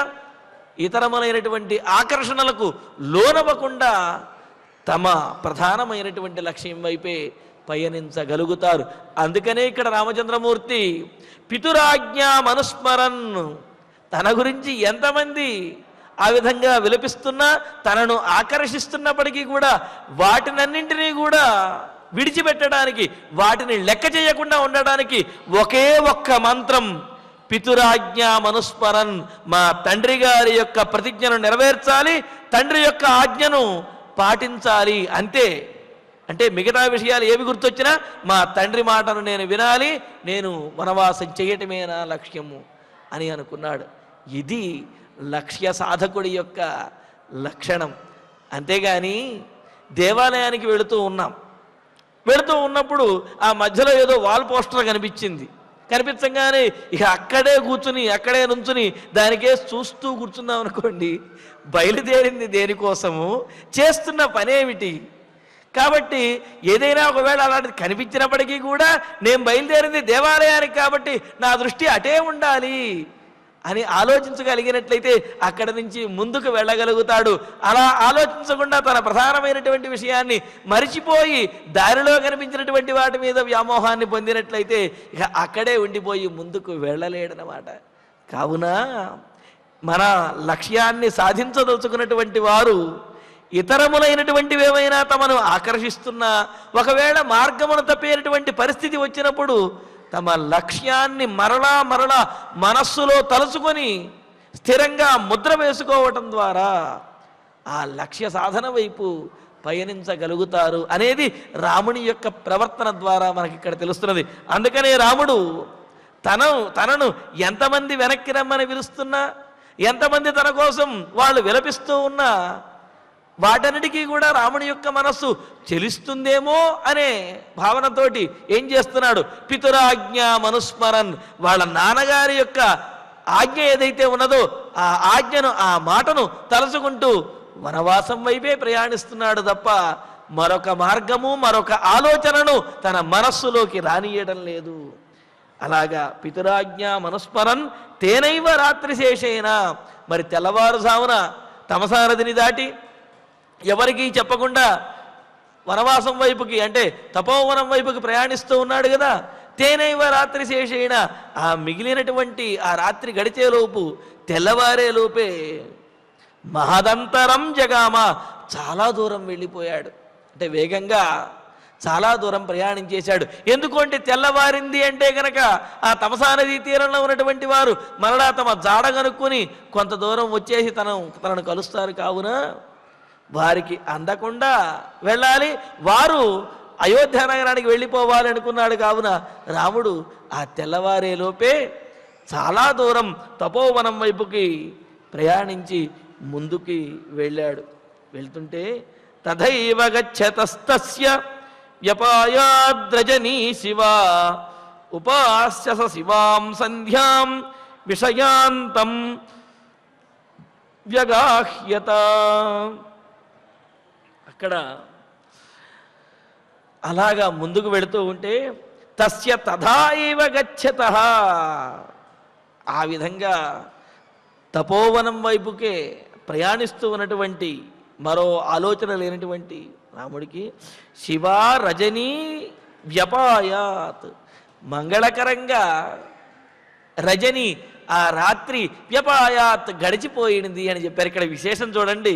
ఇతరములైనటువంటి ఆకర్షణలకు లోనవ్వకుండా తమ ప్రధానమైనటువంటి లక్ష్యం వైపే పయనించగలుగుతారు. అందుకనే ఇక్కడ రామచంద్రమూర్తి పితురాజ్ఞా మనుస్మరన్, తన గురించి ఎంతమంది ఆ విధంగా విలపిస్తున్నా, తనను ఆకర్షిస్తున్నప్పటికీ కూడా వాటినన్నింటినీ కూడా విడిచిపెట్టడానికి, వాటిని లెక్క చేయకుండా ఉండడానికి ఒకే ఒక్క మంత్రం, పితురాజ్ఞా మనుస్మరన్, మా తండ్రి గారి యొక్క ప్రతిజ్ఞను నెరవేర్చాలి, తండ్రి యొక్క ఆజ్ఞను పాటించాలి, అంతే. అంటే మిగతా విషయాలు ఏవి గుర్తొచ్చినా మా తండ్రి మాటను నేను వినాలి, నేను వనవాసం చేయటమే నా లక్ష్యము అని అనుకున్నాడు. ఇది లక్ష్య సాధకుడి యొక్క లక్షణం. అంతేగాని దేవాలయానికి వెళుతూ ఉన్నప్పుడు ఆ మధ్యలో ఏదో వాల్ పోస్టర్ కనిపించగానే ఇక అక్కడే కూర్చుని, అక్కడే నుంచుని దానికే చూస్తూ కూర్చున్నాం అనుకోండి, బయలుదేరింది దేనికోసము, చేస్తున్న పనేమిటి? కాబట్టి ఏదైనా ఒకవేళ అలాంటిది కనిపించినప్పటికీ కూడా నేను బయలుదేరింది దేవాలయానికి కాబట్టి నా దృష్టి అటే ఉండాలి అని ఆలోచించగలిగినట్లయితే అక్కడి నుంచి ముందుకు వెళ్ళగలుగుతాడు. అలా ఆలోచించకుండా తన ప్రధానమైనటువంటి విషయాన్ని మరిచిపోయి దారిలో కనిపించినటువంటి వాటి మీద వ్యామోహాన్ని పొందినట్లయితే ఇక అక్కడే ఉండిపోయి ముందుకు వెళ్ళలేడనమాట. కావున మన లక్ష్యాన్ని సాధించదలుచుకున్నటువంటి వారు ఇతరములైనటువంటివి ఏమైనా తమను ఆకర్షిస్తున్నా, ఒకవేళ మార్గమును తప్పేటువంటి పరిస్థితి వచ్చినప్పుడు తమ లక్ష్యాన్ని మరలా మరలా మనస్సులో తలుచుకొని స్థిరంగా ముద్ర వేసుకోవటం ద్వారా ఆ లక్ష్య సాధన వైపు పయనించగలుగుతారు అనేది రాముని యొక్క ప్రవర్తన ద్వారా మనకి ఇక్కడ తెలుస్తున్నది. అందుకనే రాముడు తనను ఎంతమంది వెనక్కి రమ్మని పిలుస్తున్నా, ఎంతమంది తన కోసం వాళ్ళు విలపిస్తూ ఉన్నా వాటన్నిటికీ కూడా రాముని యొక్క మనస్సు చెలిస్తుందేమో అనే భావనతోటి ఏం చేస్తున్నాడు, పితురాజ్ఞా మనుస్మరన్, వాళ్ళ నాన్నగారి యొక్క ఆజ్ఞ ఏదైతే ఉన్నదో ఆ ఆజ్ఞను, ఆ మాటను తలుచుకుంటూ వనవాసం వైపే ప్రయాణిస్తున్నాడు తప్ప మరొక మార్గము, మరొక ఆలోచనను తన మనస్సులోకి రానియడం లేదు. అలాగా పితురాజ్ఞా మనుస్మరన్ తేనైవ రాత్రి శేషేన, మరి తెల్లవారుజామున తమసానదిని దాటి ఎవరికీ చెప్పకుండా వనవాసం వైపుకి, అంటే తపోవనం వైపుకి ప్రయాణిస్తూ ఉన్నాడు కదా. తేనైవ రాత్రి శేషైన, ఆ మిగిలినటువంటి ఆ రాత్రి గడిచేలోపు, తెల్లవారేలోపే మహదంతరం జగామ, చాలా దూరం వెళ్ళిపోయాడు. అంటే వేగంగా చాలా దూరం ప్రయాణించేశాడు. ఎందుకంటే తెల్లవారింది అంటే కనుక ఆ తమసా నదీ తీరంలో ఉన్నటువంటి వారు మరలా తమ జాడ కనుక్కొని కొంత దూరం వచ్చేసి తనను కలుస్తారు. కావున వారికి అందకుండా వెళ్ళాలి, వారు అయోధ్య నగరానికి వెళ్ళిపోవాలి అనుకున్నాడు. కావున రాముడు ఆ తెల్లవారేలోపే చాలా దూరం తపోవనం వైపుకి ప్రయాణించి ముందుకి వెళ్ళాడు. వెళ్తుంటే తథైవ గచ్చతస్తస్య వ్యపాయాద్రజనీ శివ ఉపాస్య శివాం సంధ్యాం విషయాంతం వ్యగాహ్యత. అక్కడ అలాగా ముందుకు వెళుతూ ఉంటే తస్య తథా ఏవ గచ్చతః, ఆ విధంగా తపోవనం వైపుకే ప్రయాణిస్తూ ఉన్నటువంటి మరో ఆలోచన లేనటువంటి రాముడికి శివా రజనీ వ్యపాయాత్, మంగళకరంగా రజని ఆ రాత్రి వ్యపాయాత్ గడిచిపోయింది అని చెప్పారు. ఇక్కడ విశేషం చూడండి,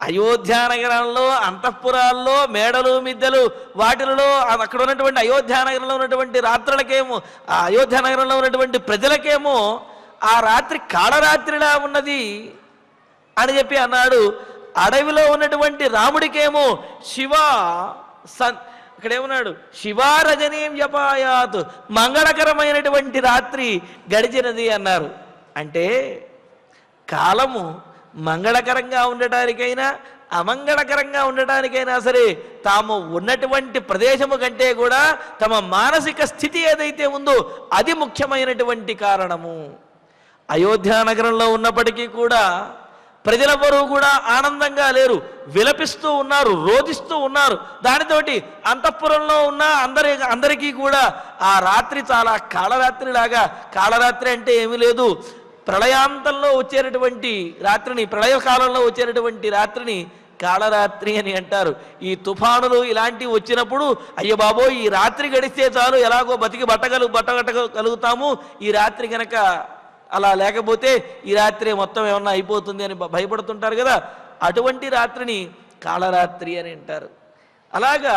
అయోధ్యానగరంలో అంతఃపురాల్లో మేడలు మిద్దెలు వాటిలలో అక్కడ ఉన్నటువంటి అయోధ్యానగరంలో ఉన్నటువంటి రాత్రులకేమో, ఆ అయోధ్యానగరంలో ఉన్నటువంటి ప్రజలకేమో ఆ రాత్రి కాళరాత్రిలా ఉన్నది అని చెప్పి అన్నాడు. అడవిలో ఉన్నటువంటి రాముడికేమో శివ ఇక్కడేమన్నాడు, శివారజనీ వ్యపాయాత్, మంగళకరమైనటువంటి రాత్రి గడిచినది అన్నారు. అంటే కాలము మంగళకరంగా ఉండటానికైనా అమంగళకరంగా ఉండటానికైనా సరే తాము ఉన్నటువంటి ప్రదేశము కంటే కూడా తమ మానసిక స్థితి ఏదైతే ఉందో అది ముఖ్యమైనటువంటి కారణము. అయోధ్యానగరంలో ఉన్నప్పటికీ కూడా ప్రజలెవరూ కూడా ఆనందంగా లేరు, విలపిస్తూ ఉన్నారు, రోధిస్తూ ఉన్నారు. దానితోటి అంతఃపురంలో ఉన్న అందరికీ కూడా ఆ రాత్రి చాలా కాళరాత్రిలాగా, కాళరాత్రి అంటే ఏమీ లేదు, ప్రళయాంతంలో వచ్చేటటువంటి రాత్రిని, ప్రళయకాలంలో వచ్చేటటువంటి రాత్రిని కాళరాత్రి అని అంటారు. ఈ తుఫానులు ఇలాంటివి వచ్చినప్పుడు అయ్య బాబోయ్ ఈ రాత్రి గడిస్తే చాలు ఎలాగో బట్టగట్టగలుగుతాము, ఈ రాత్రి కనుక అలా లేకపోతే ఈ రాత్రి మొత్తం ఏమన్నా అయిపోతుంది అని భయపడుతుంటారు కదా, అటువంటి రాత్రిని కాళరాత్రి అని అంటారు. అలాగా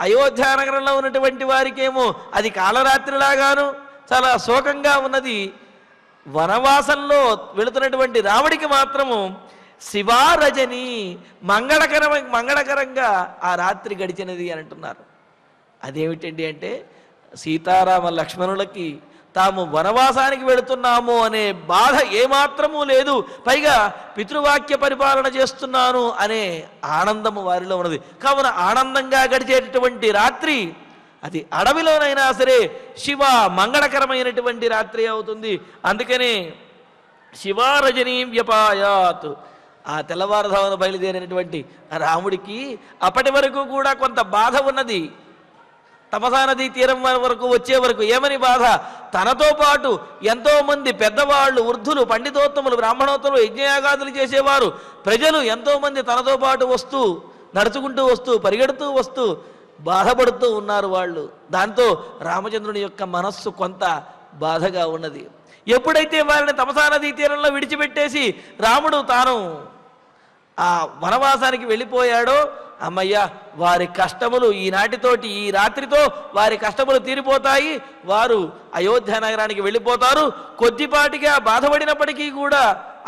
అయోధ్యానగరంలో ఉన్నటువంటి వారికేమో అది కాళరాత్రిలాగాను చాలా శోకంగా ఉన్నది. వనవాసంలో వెళుతున్నటువంటి రాముడికి మాత్రము శివారజని మంగళకరంగా ఆ రాత్రి గడిచినది అని అంటున్నారు. అదేమిటండి అంటే సీతారామ లక్ష్మణులకి తాము వనవాసానికి వెళుతున్నాము అనే బాధ ఏమాత్రమూ లేదు, పైగా పితృవాక్య పరిపాలన చేస్తున్నాను అనే ఆనందము వారిలో ఉన్నది. కావున ఆనందంగా గడిచేటటువంటి రాత్రి అది అడవిలోనైనా సరే శివ మంగళకరమైనటువంటి రాత్రి అవుతుంది. అందుకనే శివారజనీ వ్యపాయాత్, ఆ తెల్లవారుధామున బయలుదేరినటువంటి రాముడికి అప్పటి వరకు కూడా కొంత బాధ ఉన్నది. తమసా నదీ తీరం వరకు వచ్చే వరకు ఏమని బాధ, తనతో పాటు ఎంతోమంది పెద్దవాళ్ళు, వృద్ధులు, పండితోత్తములు, బ్రాహ్మణోత్తములు, యజ్ఞయాగాదులు చేసేవారు, ప్రజలు ఎంతోమంది తనతో పాటు వస్తూ, నడుచుకుంటూ వస్తూ, పరిగెడుతూ వస్తూ బాధపడుతూ ఉన్నారు వాళ్ళు. దాంతో రామచంద్రుని యొక్క మనస్సు కొంత బాధగా ఉన్నది. ఎప్పుడైతే వారిని తమసా నదీ తీరంలో విడిచిపెట్టేసి రాముడు తాను ఆ వనవాసానికి వెళ్ళిపోయాడో, అమ్మయ్య వారి కష్టములు ఈనాటితోటి, ఈ రాత్రితో వారి కష్టములు తీరిపోతాయి, వారు అయోధ్య నగరానికి వెళ్ళిపోతారు, కొద్దిపాటిగా బాధపడినప్పటికీ కూడా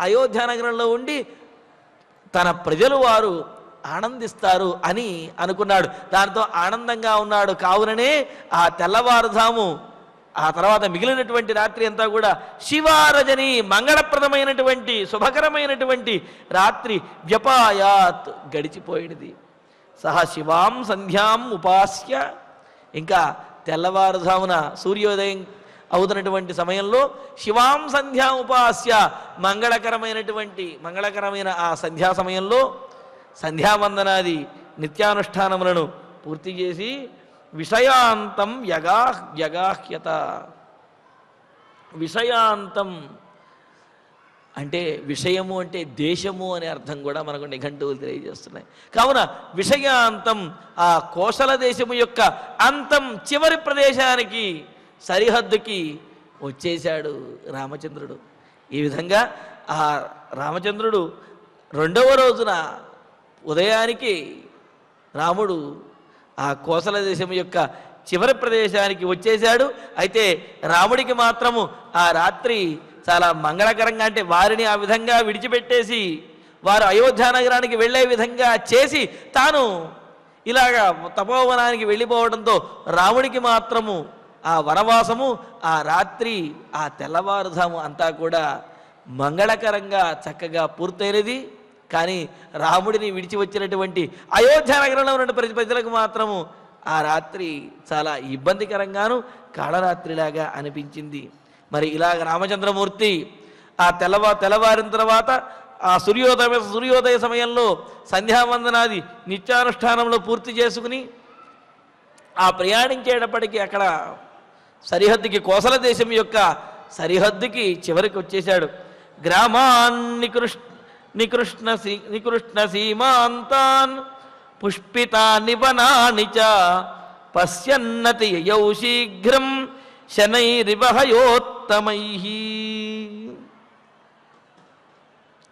అయోధ్య నగరంలో ఉండి తన ప్రజలు వారు ఆనందిస్తారు అని అనుకున్నాడు. దాంతో ఆనందంగా ఉన్నాడు. కావుననే ఆ తెల్లవారుజాము ఆ తర్వాత మిగిలినటువంటి రాత్రి అంతా కూడా శివారజని మంగళప్రదమైనటువంటి శుభకరమైనటువంటి రాత్రి వ్యపాయాత్ గడిచిపోయినది. సహా శివాం సంధ్యాం ఉపాస్య, ఇంకా తెల్లవారుజామున సూర్యోదయం అవుతున్నటువంటి సమయంలో శివాం సంధ్యాం ఉపాస్య మంగళకరమైన ఆ సంధ్యా సమయంలో సంధ్యావందనాది నిత్యానుష్ఠానములను పూర్తి చేసి విషయాంతం యగాహ్యత. విషయాంతం అంటే విషయము అంటే దేశము అనే అర్థం కూడా మనకు నిఘంటువులు తెలియజేస్తున్నాయి. కావున విషయాంతం ఆ కోసల దేశము యొక్క అంతం, చివరి ప్రదేశానికి, సరిహద్దుకి వచ్చేశాడు రామచంద్రుడు. ఈ విధంగా ఆ రామచంద్రుడు రెండవ రోజున ఉదయానికి రాముడు ఆ కోసల దేశం యొక్క చివరి ప్రదేశానికి వచ్చేశాడు. అయితే రాముడికి మాత్రము ఆ రాత్రి చాలా మంగళకరంగా, అంటే వారిని ఆ విధంగా విడిచిపెట్టేసి వారు అయోధ్య నగరానికి వెళ్ళే విధంగా చేసి తాను ఇలాగా తపోవనానికి వెళ్ళిపోవడంతో రాముడికి మాత్రము ఆ వనవాసము, ఆ రాత్రి, ఆ తెల్లవారుజాము అంతా కూడా మంగళకరంగా చక్కగా పూర్తయినది. కానీ రాముడిని విడిచి వచ్చినటువంటి అయోధ్య నగరంలో ఉన్న ప్రజలకు మాత్రము ఆ రాత్రి చాలా ఇబ్బందికరంగాను కాళరాత్రిలాగా అనిపించింది. మరి ఇలాగ రామచంద్రమూర్తి ఆ తెల్లవారిన తర్వాత ఆ సూర్యోదయ సమయంలో సంధ్యావందనాది నిత్యానుష్ఠానంలో పూర్తి చేసుకుని ఆ ప్రయాణించేటప్పటికీ అక్కడ సరిహద్దుకి, కోసల దేశం యొక్క సరిహద్దుకి చివరికి వచ్చేశాడు. గ్రామాన్ని నికృష్ణ సీమాంతాన్ పుష్పితాని వనాని చ పశ్యన్నతి యయౌ శీఘ్రం శనైరివహయోత్తమైః.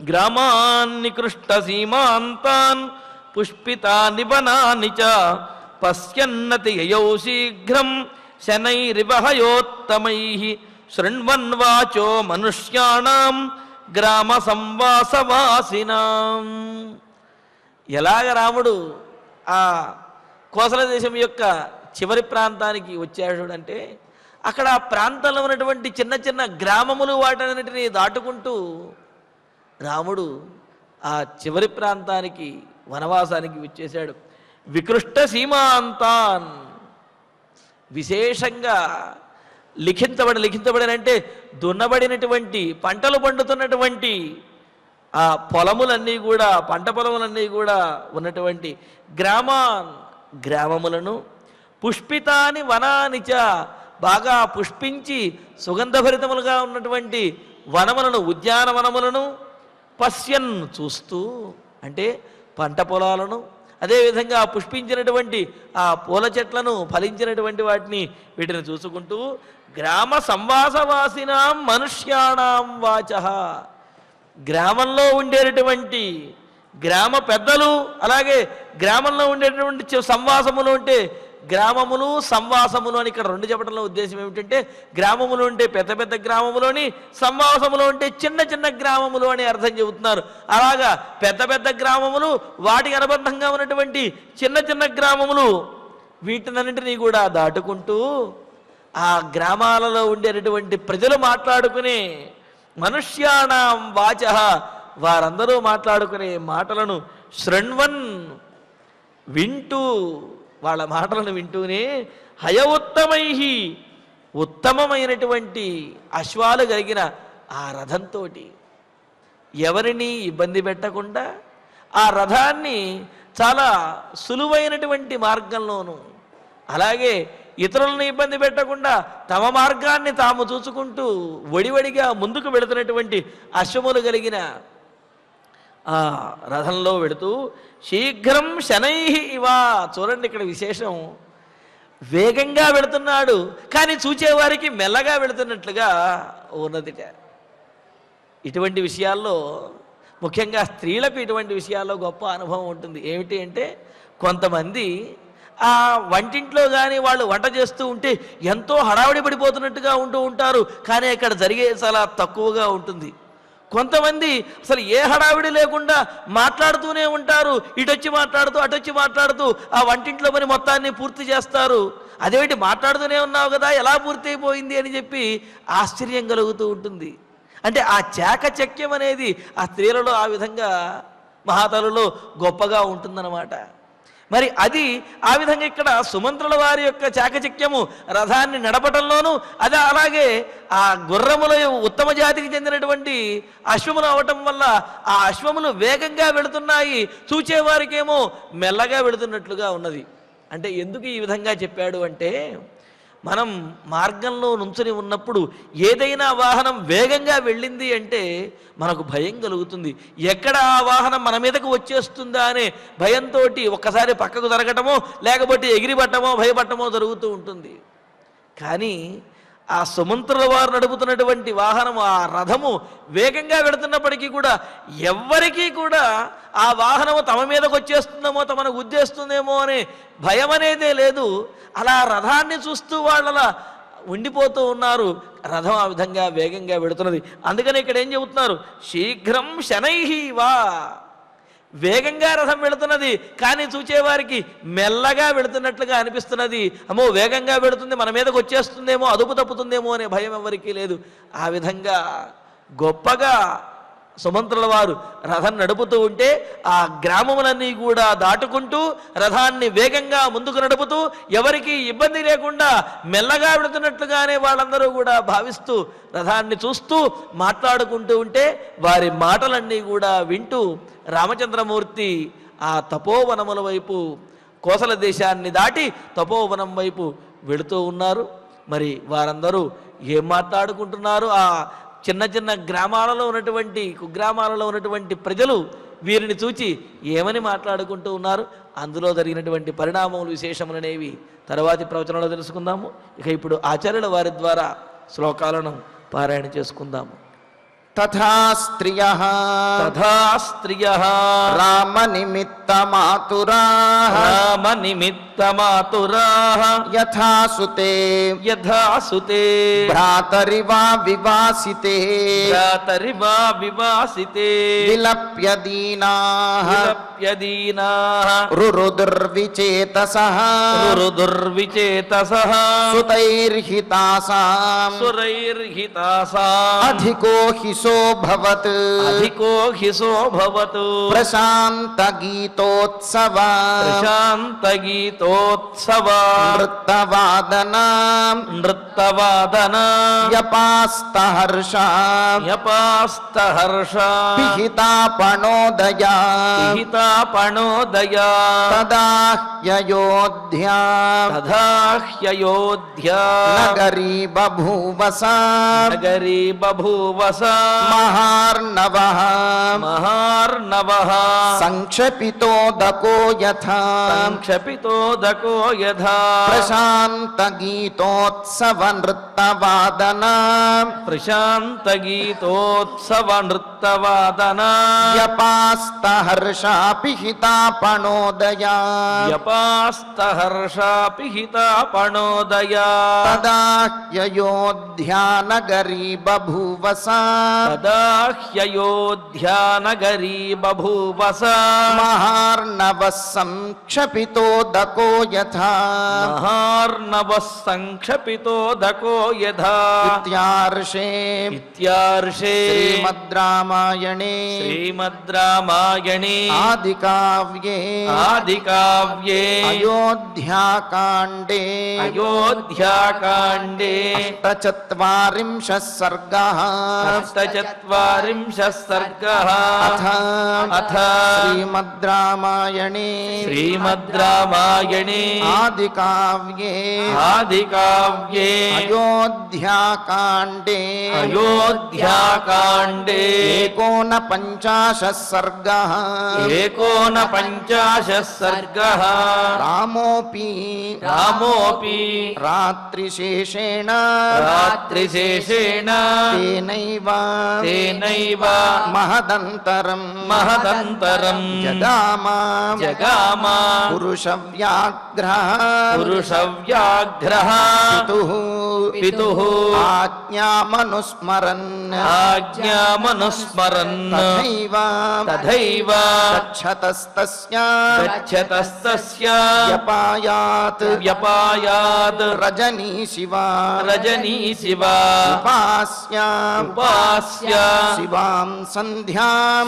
గ్రామాన్ని కృష్ణ సీమాంతాన్ పుష్పితాని వనాని చ పశ్యన్నతి యయౌ శీఘ్రం శనైరివహయోత్తమైః. శృణ్వన్ వాచో మనుష్యాణం గ్రామ సంవాసవాసినాం. ఎలాగ రాముడు ఆ కోసల దేశం యొక్క చివరి ప్రాంతానికి వచ్చాడు అంటే, అక్కడ ఆ ప్రాంతంలో ఉన్నటువంటి చిన్న చిన్న గ్రామములు వాటన్నిటిని దాటుకుంటూ రాముడు ఆ చివరి ప్రాంతానికి, వనవాసానికి వచ్చేశాడు. వికృష్ట సీమాంతాన్, విశేషంగా లిఖించబడినంటే దున్నబడినటువంటి, పంటలు పండుతున్నటువంటి ఆ పొలములన్నీ కూడా, పంట పొలములన్నీ కూడా ఉన్నటువంటి గ్రామములను, పుష్పితాని వనానిచ, బాగా పుష్పించి సుగంధభరితములుగా ఉన్నటువంటి వనములను, ఉద్యానవనములను, పశ్యన్ చూస్తూ, అంటే పంట పొలాలను, అదేవిధంగా పుష్పించినటువంటి ఆ పూల చెట్లను, ఫలించినటువంటి వీటిని చూసుకుంటూ, గ్రామ సంవాసవాసినాం మనుష్యాణం వాచ, గ్రామంలో ఉండేటటువంటి గ్రామ పెద్దలు, అలాగే గ్రామంలో ఉండేటటువంటి సంవాసములు, అంటే గ్రామములు సంవాసములు అని ఇక్కడ రెండు చెప్పడంలో ఉద్దేశం ఏమిటంటే, గ్రామములు అంటే పెద్ద పెద్ద గ్రామములోని, సంవాసములు అంటే చిన్న చిన్న గ్రామములు అని అర్థం చెబుతున్నారు. అలాగా పెద్ద పెద్ద గ్రామములు, వాటికి అనుబంధంగా ఉన్నటువంటి చిన్న చిన్న గ్రామములు, వీటినన్నింటినీ కూడా దాటుకుంటూ ఆ గ్రామాలలో ఉండేటటువంటి ప్రజలు మాట్లాడుకునే మనుష్యాణం వాచ, వారందరూ మాట్లాడుకునే మాటలను శృణ్వన్, వింటూ, వాళ్ళ మాటలను వింటూనే, హయఉత్తమైః, ఉత్తమమైనటువంటి అశ్వాలు కలిగిన ఆ రథంతో ఎవరిని ఇబ్బంది పెట్టకుండా ఆ రథాన్ని చాలా సులువైనటువంటి మార్గంలోనూ, అలాగే ఇతరులను ఇబ్బంది పెట్టకుండా తమ మార్గాన్ని తాము చూసుకుంటూ వడివడిగా ముందుకు వెళుతున్నటువంటి అశ్వములు కలిగిన ఆ రథంలో వెళుతూ, శీఘ్రం శనైః ఇవా, చూడండి ఇక్కడ విశేషం, వేగంగా వెళుతున్నాడు కానీ చూచేవారికి మెల్లగా వెళుతున్నట్లుగా ఉన్నదిట. ఇటువంటి విషయాల్లో, ముఖ్యంగా స్త్రీలకు ఇటువంటి విషయాల్లో గొప్ప అనుభవం ఉంటుంది. ఏమిటి అంటే, కొంతమంది ఆ వంటింట్లో కానీ వాళ్ళు వంట చేస్తూ ఉంటే ఎంతో హడావిడి పడిపోతున్నట్టుగా ఉంటూ ఉంటారు, కానీ అక్కడ జరిగే చాలా తక్కువగా ఉంటుంది. కొంతమంది అసలు ఏ హడావిడి లేకుండా మాట్లాడుతూనే ఉంటారు, ఇటొచ్చి మాట్లాడుతూ అటొచ్చి మాట్లాడుతూ ఆ వంటింట్లో పని మొత్తాన్ని పూర్తి చేస్తారు. అదేమిటి మాట్లాడుతూనే ఉన్నావు కదా, ఎలా పూర్తి అయిపోయింది అని చెప్పి ఆశ్చర్యం కలుగుతూ ఉంటుంది. అంటే ఆ చాకచక్యం అనేది ఆ స్త్రీలలో ఆ విధంగా మహాతలులో గొప్పగా ఉంటుందన్నమాట. మరి అది ఆ విధంగా ఇక్కడ సుమంత్రుల వారి యొక్క చాకచక్యము రథాన్ని నడపటంలోనూ, అదే అలాగే ఆ గుర్రముల ఉత్తమ జాతికి చెందినటువంటి అశ్వములు అవటం వల్ల ఆ అశ్వములు వేగంగా వెళుతున్నాయి, చూచేవారికేమో మెల్లగా వెళుతున్నట్లుగా ఉన్నది. అంటే ఎందుకు ఈ విధంగా చెప్పాడు అంటే, మనం మార్గంలో నుంచుని ఉన్నప్పుడు ఏదైనా వాహనం వేగంగా వెళ్ళింది అంటే మనకు భయం కలుగుతుంది. ఎక్కడ ఆ వాహనం మన మీదకు వచ్చేస్తుందా అనే భయంతో ఒక్కసారి పక్కకు జరగటమో, లేకపోతే ఎగిరిపట్టమో, భయపట్టమో జరుగుతూ ఉంటుంది. కానీ ఆ సుమంత్రుల వారు నడుపుతున్నటువంటి వాహనం, ఆ రథము వేగంగా వెళుతున్నప్పటికీ కూడా ఎవ్వరికీ కూడా ఆ వాహనము తమ మీదకు వచ్చేస్తుందేమో, తమను గుద్దేస్తుందేమో అనే భయం అనేదే లేదు. అలా రథాన్ని చూస్తూ వాళ్ళ ఉండిపోతూ ఉన్నారు. రథం ఆ విధంగా వేగంగా వెళుతున్నది. అందుకని ఇక్కడ ఏం చెబుతున్నారు, శీఘ్రం శనైః వా, వేగంగా రథం వెళుతున్నది కానీ చూచేవారికి మెల్లగా వెళుతున్నట్లుగా అనిపిస్తున్నది. అమ్మో వేగంగా వెళుతుంది, మన మీదకు వచ్చేస్తుందేమో, అదుపు తప్పుతుందేమో అనే భయం ఎవరికీ లేదు. ఆ విధంగా గొప్పగా సుమంత్రుల వారు రథం నడుపుతూ ఉంటే ఆ గ్రామములన్నీ కూడా దాటుకుంటూ రథాన్ని వేగంగా ముందుకు నడుపుతూ ఎవరికి ఇబ్బంది లేకుండా మెల్లగా వెళుతున్నట్లుగానే వాళ్ళందరూ కూడా భావిస్తూ రథాన్ని చూస్తూ మాట్లాడుకుంటూ ఉంటే వారి మాటలన్నీ కూడా వింటూ రామచంద్రమూర్తి ఆ తపోవనముల వైపు కోసల దేశాన్ని దాటి తపోవనం వైపు వెళుతూ ఉన్నారు. మరి వారందరూ ఏం మాట్లాడుకుంటున్నారు? ఆ చిన్న చిన్న గ్రామాలలో ఉన్నటువంటి కుగ్రామాలలో ఉన్నటువంటి ప్రజలు వీరిని చూచి ఏమని మాట్లాడుకుంటూ ఉన్నారు? అందులో జరిగినటువంటి పరిణామములు విశేషములనేవి తర్వాతి ప్రవచనంలో తెలుసుకుందాము. ఇక ఇప్పుడు ఆచార్యుల వారి ద్వారా శ్లోకాలను పారాయణ చేసుకుందాము. తథా స్త్రియః రామ నిమిత్త మాతురాః యథా సుతే భ్రాతరివా వివాసితే విలప్య దీనాః రురుదుర్విచేతసః సుతైర్హితాసాం అధికో హి శోభవత్ ప్రశాంత గీతోత్సవ నృత్తవాదన వ్యపాస్తహర్ష పిహితాపణోదయా తదాహ్యయోధ్యా నగరీ బభూవస మహార్ణవః సంక్షపితోదకో యథా ప్రశాంత గీతోత్సవ నృత్తవాదన వ్యపాస్తహర్షా పిహితాపణోదయా తదాహ్యయోధ్యా నగరీ బభూవస మహార్ణవః సంక్షపితోదకో యథా ఇత్యార్షే శ్రీమద్ రామాయణే ఆదికావ్యే అయోధ్యాకాండే అష్టచత్వారింశః సర్గః అథ శ్రీమద్ రామాయణే ఆదికావ్యే అయోధ్యాకాండే ఏకోనపంచాశः సర్గः రామోపి రాత్రిశేషేణ తేనైవ మహదంతరం జగామ పురుషవ్యాఘ్రః పితుః ఆజ్ఞామనుస్మరన్ తథైవ గచ్చతస్తస్య వ్యపాయాత్ రజనీశివ ఉపాస్య శివాం సంధ్యాం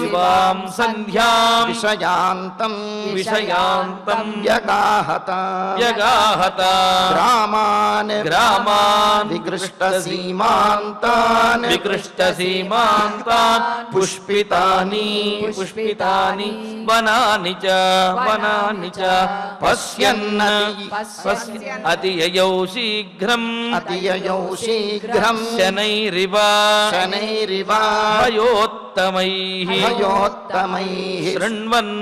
విషయాంతం వ్యగాహత గ్రామాన్ విగృష్ట సీమాంతాన్ పుష్పితాని వనాని చ పశ్యన్ అతియయౌ శీఘ్రం శనైరివ భయోత్తమైః శృణ్వన్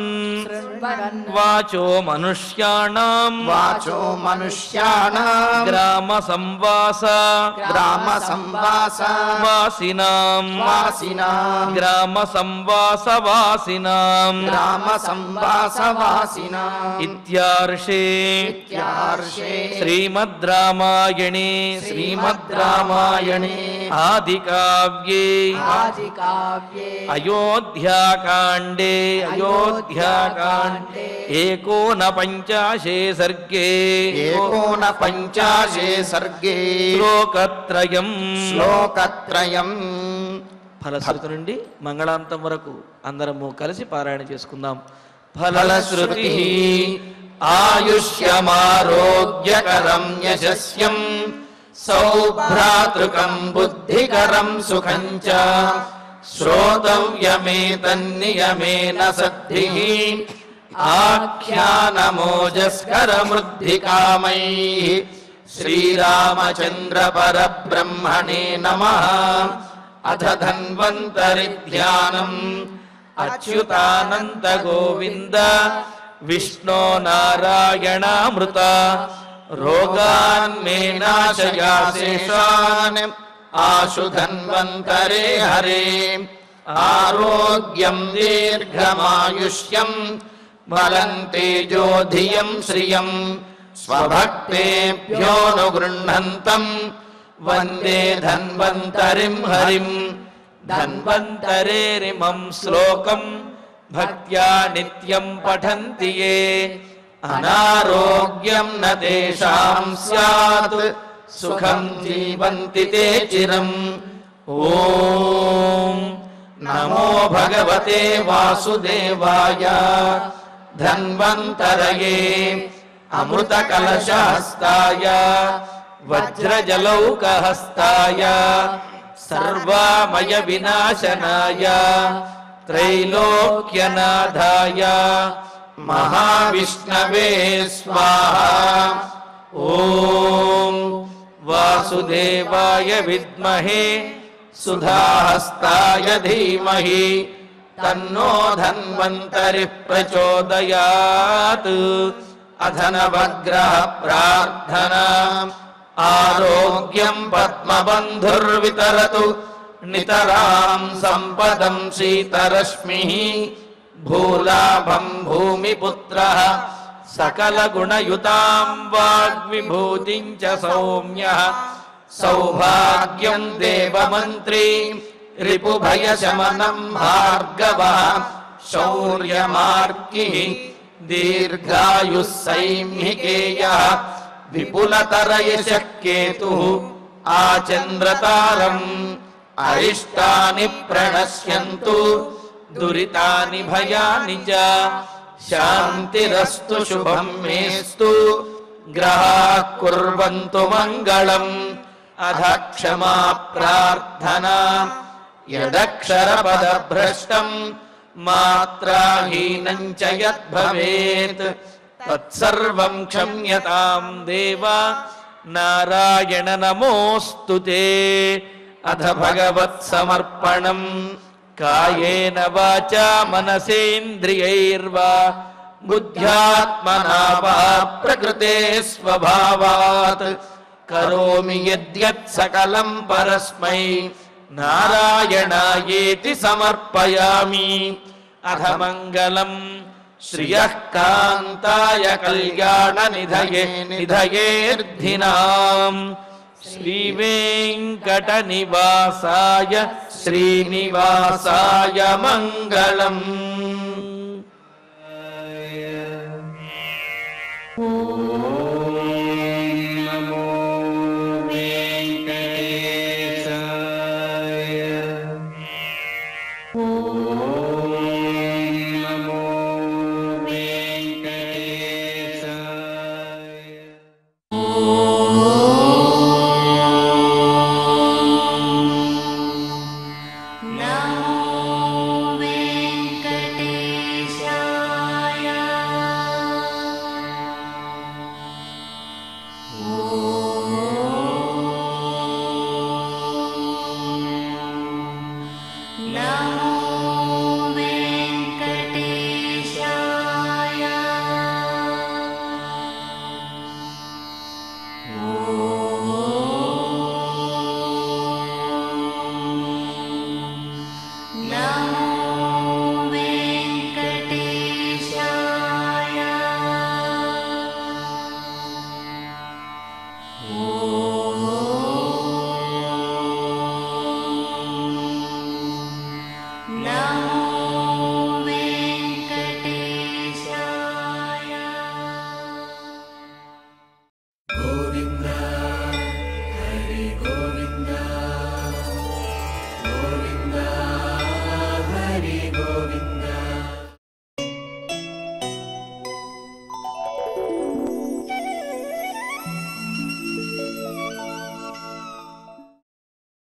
వాచో మనుష్యాణం గ్రామ సంవాస వాసినాం గ్రామ సంవాసవాసినాం ఇత్యార్షే శ్రీమద్ రామాయణే ఆదికావ్యే అయోధ్యాకాండే ఏకోనపంచాశే సర్గే శ్లోకత్రయం ఫలశ్రుతి నుండి మంగళాంతం వరకు అందరము కలిసి పారాయణ చేసుకుందాం. ఫలశ్రుతి ఆయుష్యమారోగ్యకరం యశస్యం సౌభ్రాతృకం బుద్ధికరం సుఖం చ శ్రోతవ్యమేతన్నియమేన సద్భిః आख्यानमोजस्करमृद्धिकामैः श्रीरामचन्द्र परब्रह्मणे नमः। अथ धन्वन्तरिध्यानम् अच्युतानन्त गोविन्द विष्णो नारायणामृत रोगान्मे नाशयाशेषान् आशु धन्वन्तरे हरे। आरोग्यं दीर्घमायुष्यं बलं तेजो धियं श्रियं स्वभक्तेभ्योऽनुगृह्णन्तं वन्दे धन्वन्तरिं हरिम्। धन्वन्तरेरिमं श्लोकं भक्त्या नित्यं पठन्ति ये अनारोग्यं न तेषां स्यात् सुखं जीवन्ति ते चिरम्। ॐ नमो भगवते वासुदेवाय धन्वन्तरये अमृतकलशहस्ताय वज्रजलौकहस्ताय सर्वामय विनाशनाय त्रैलोक्यनाथाय महाविष्णवे स्वाहा। ॐ वासुदेवाय विद्महे सुधाहस्ताय धीमहि तन्नो धन्वन्तरिः प्रचोदयात्। अधनवग्रह प्रार्थना आरोग्यं पद्मबन्धुर्वितरतु नितरां सम्पदं शीतरश्मिः भूलाभं भूमिपुत्रः सकलगुणयुतां वाग्विभूतिं च सौम्यः सौभाग्यं देवमन्त्री रिपुभयशमनं भार्गवः शौर्यमार्किः दीर्घायुः सैम्हिकेयः विपुलतरयशः केतुः आचन्द्रतारम् अरिष्टानि प्रणश्यन्तु दुरितानि भयानि च शान्तिरस्तु शुभं मेस्तु ग्रहाः कुर्वन्तु मङ्गलम्। अध क्षमा प्रार्थना यदक्षरपदभ्रष्टं मात्राहीनं च यद्भवेत् तत्सर्वं क्षम्यतां देव नारायण नमोऽस्तु ते। अथ भगवत्समर्पणम् कायेन वाचा मनसेन्द्रियैर्वा बुद्ध्यात्मना वा प्रकृते स्वभावात् करोमि यद्यत् सकलं परस्मै नारायणायेति समर्पयामि। अथ मङ्गलम् श्रियः कान्ताय कल्याणनिधये निधयेऽर्थिनाम् श्रीवेङ्कटनिवासाय श्रीनिवासाय मङ्गलम्। ఓం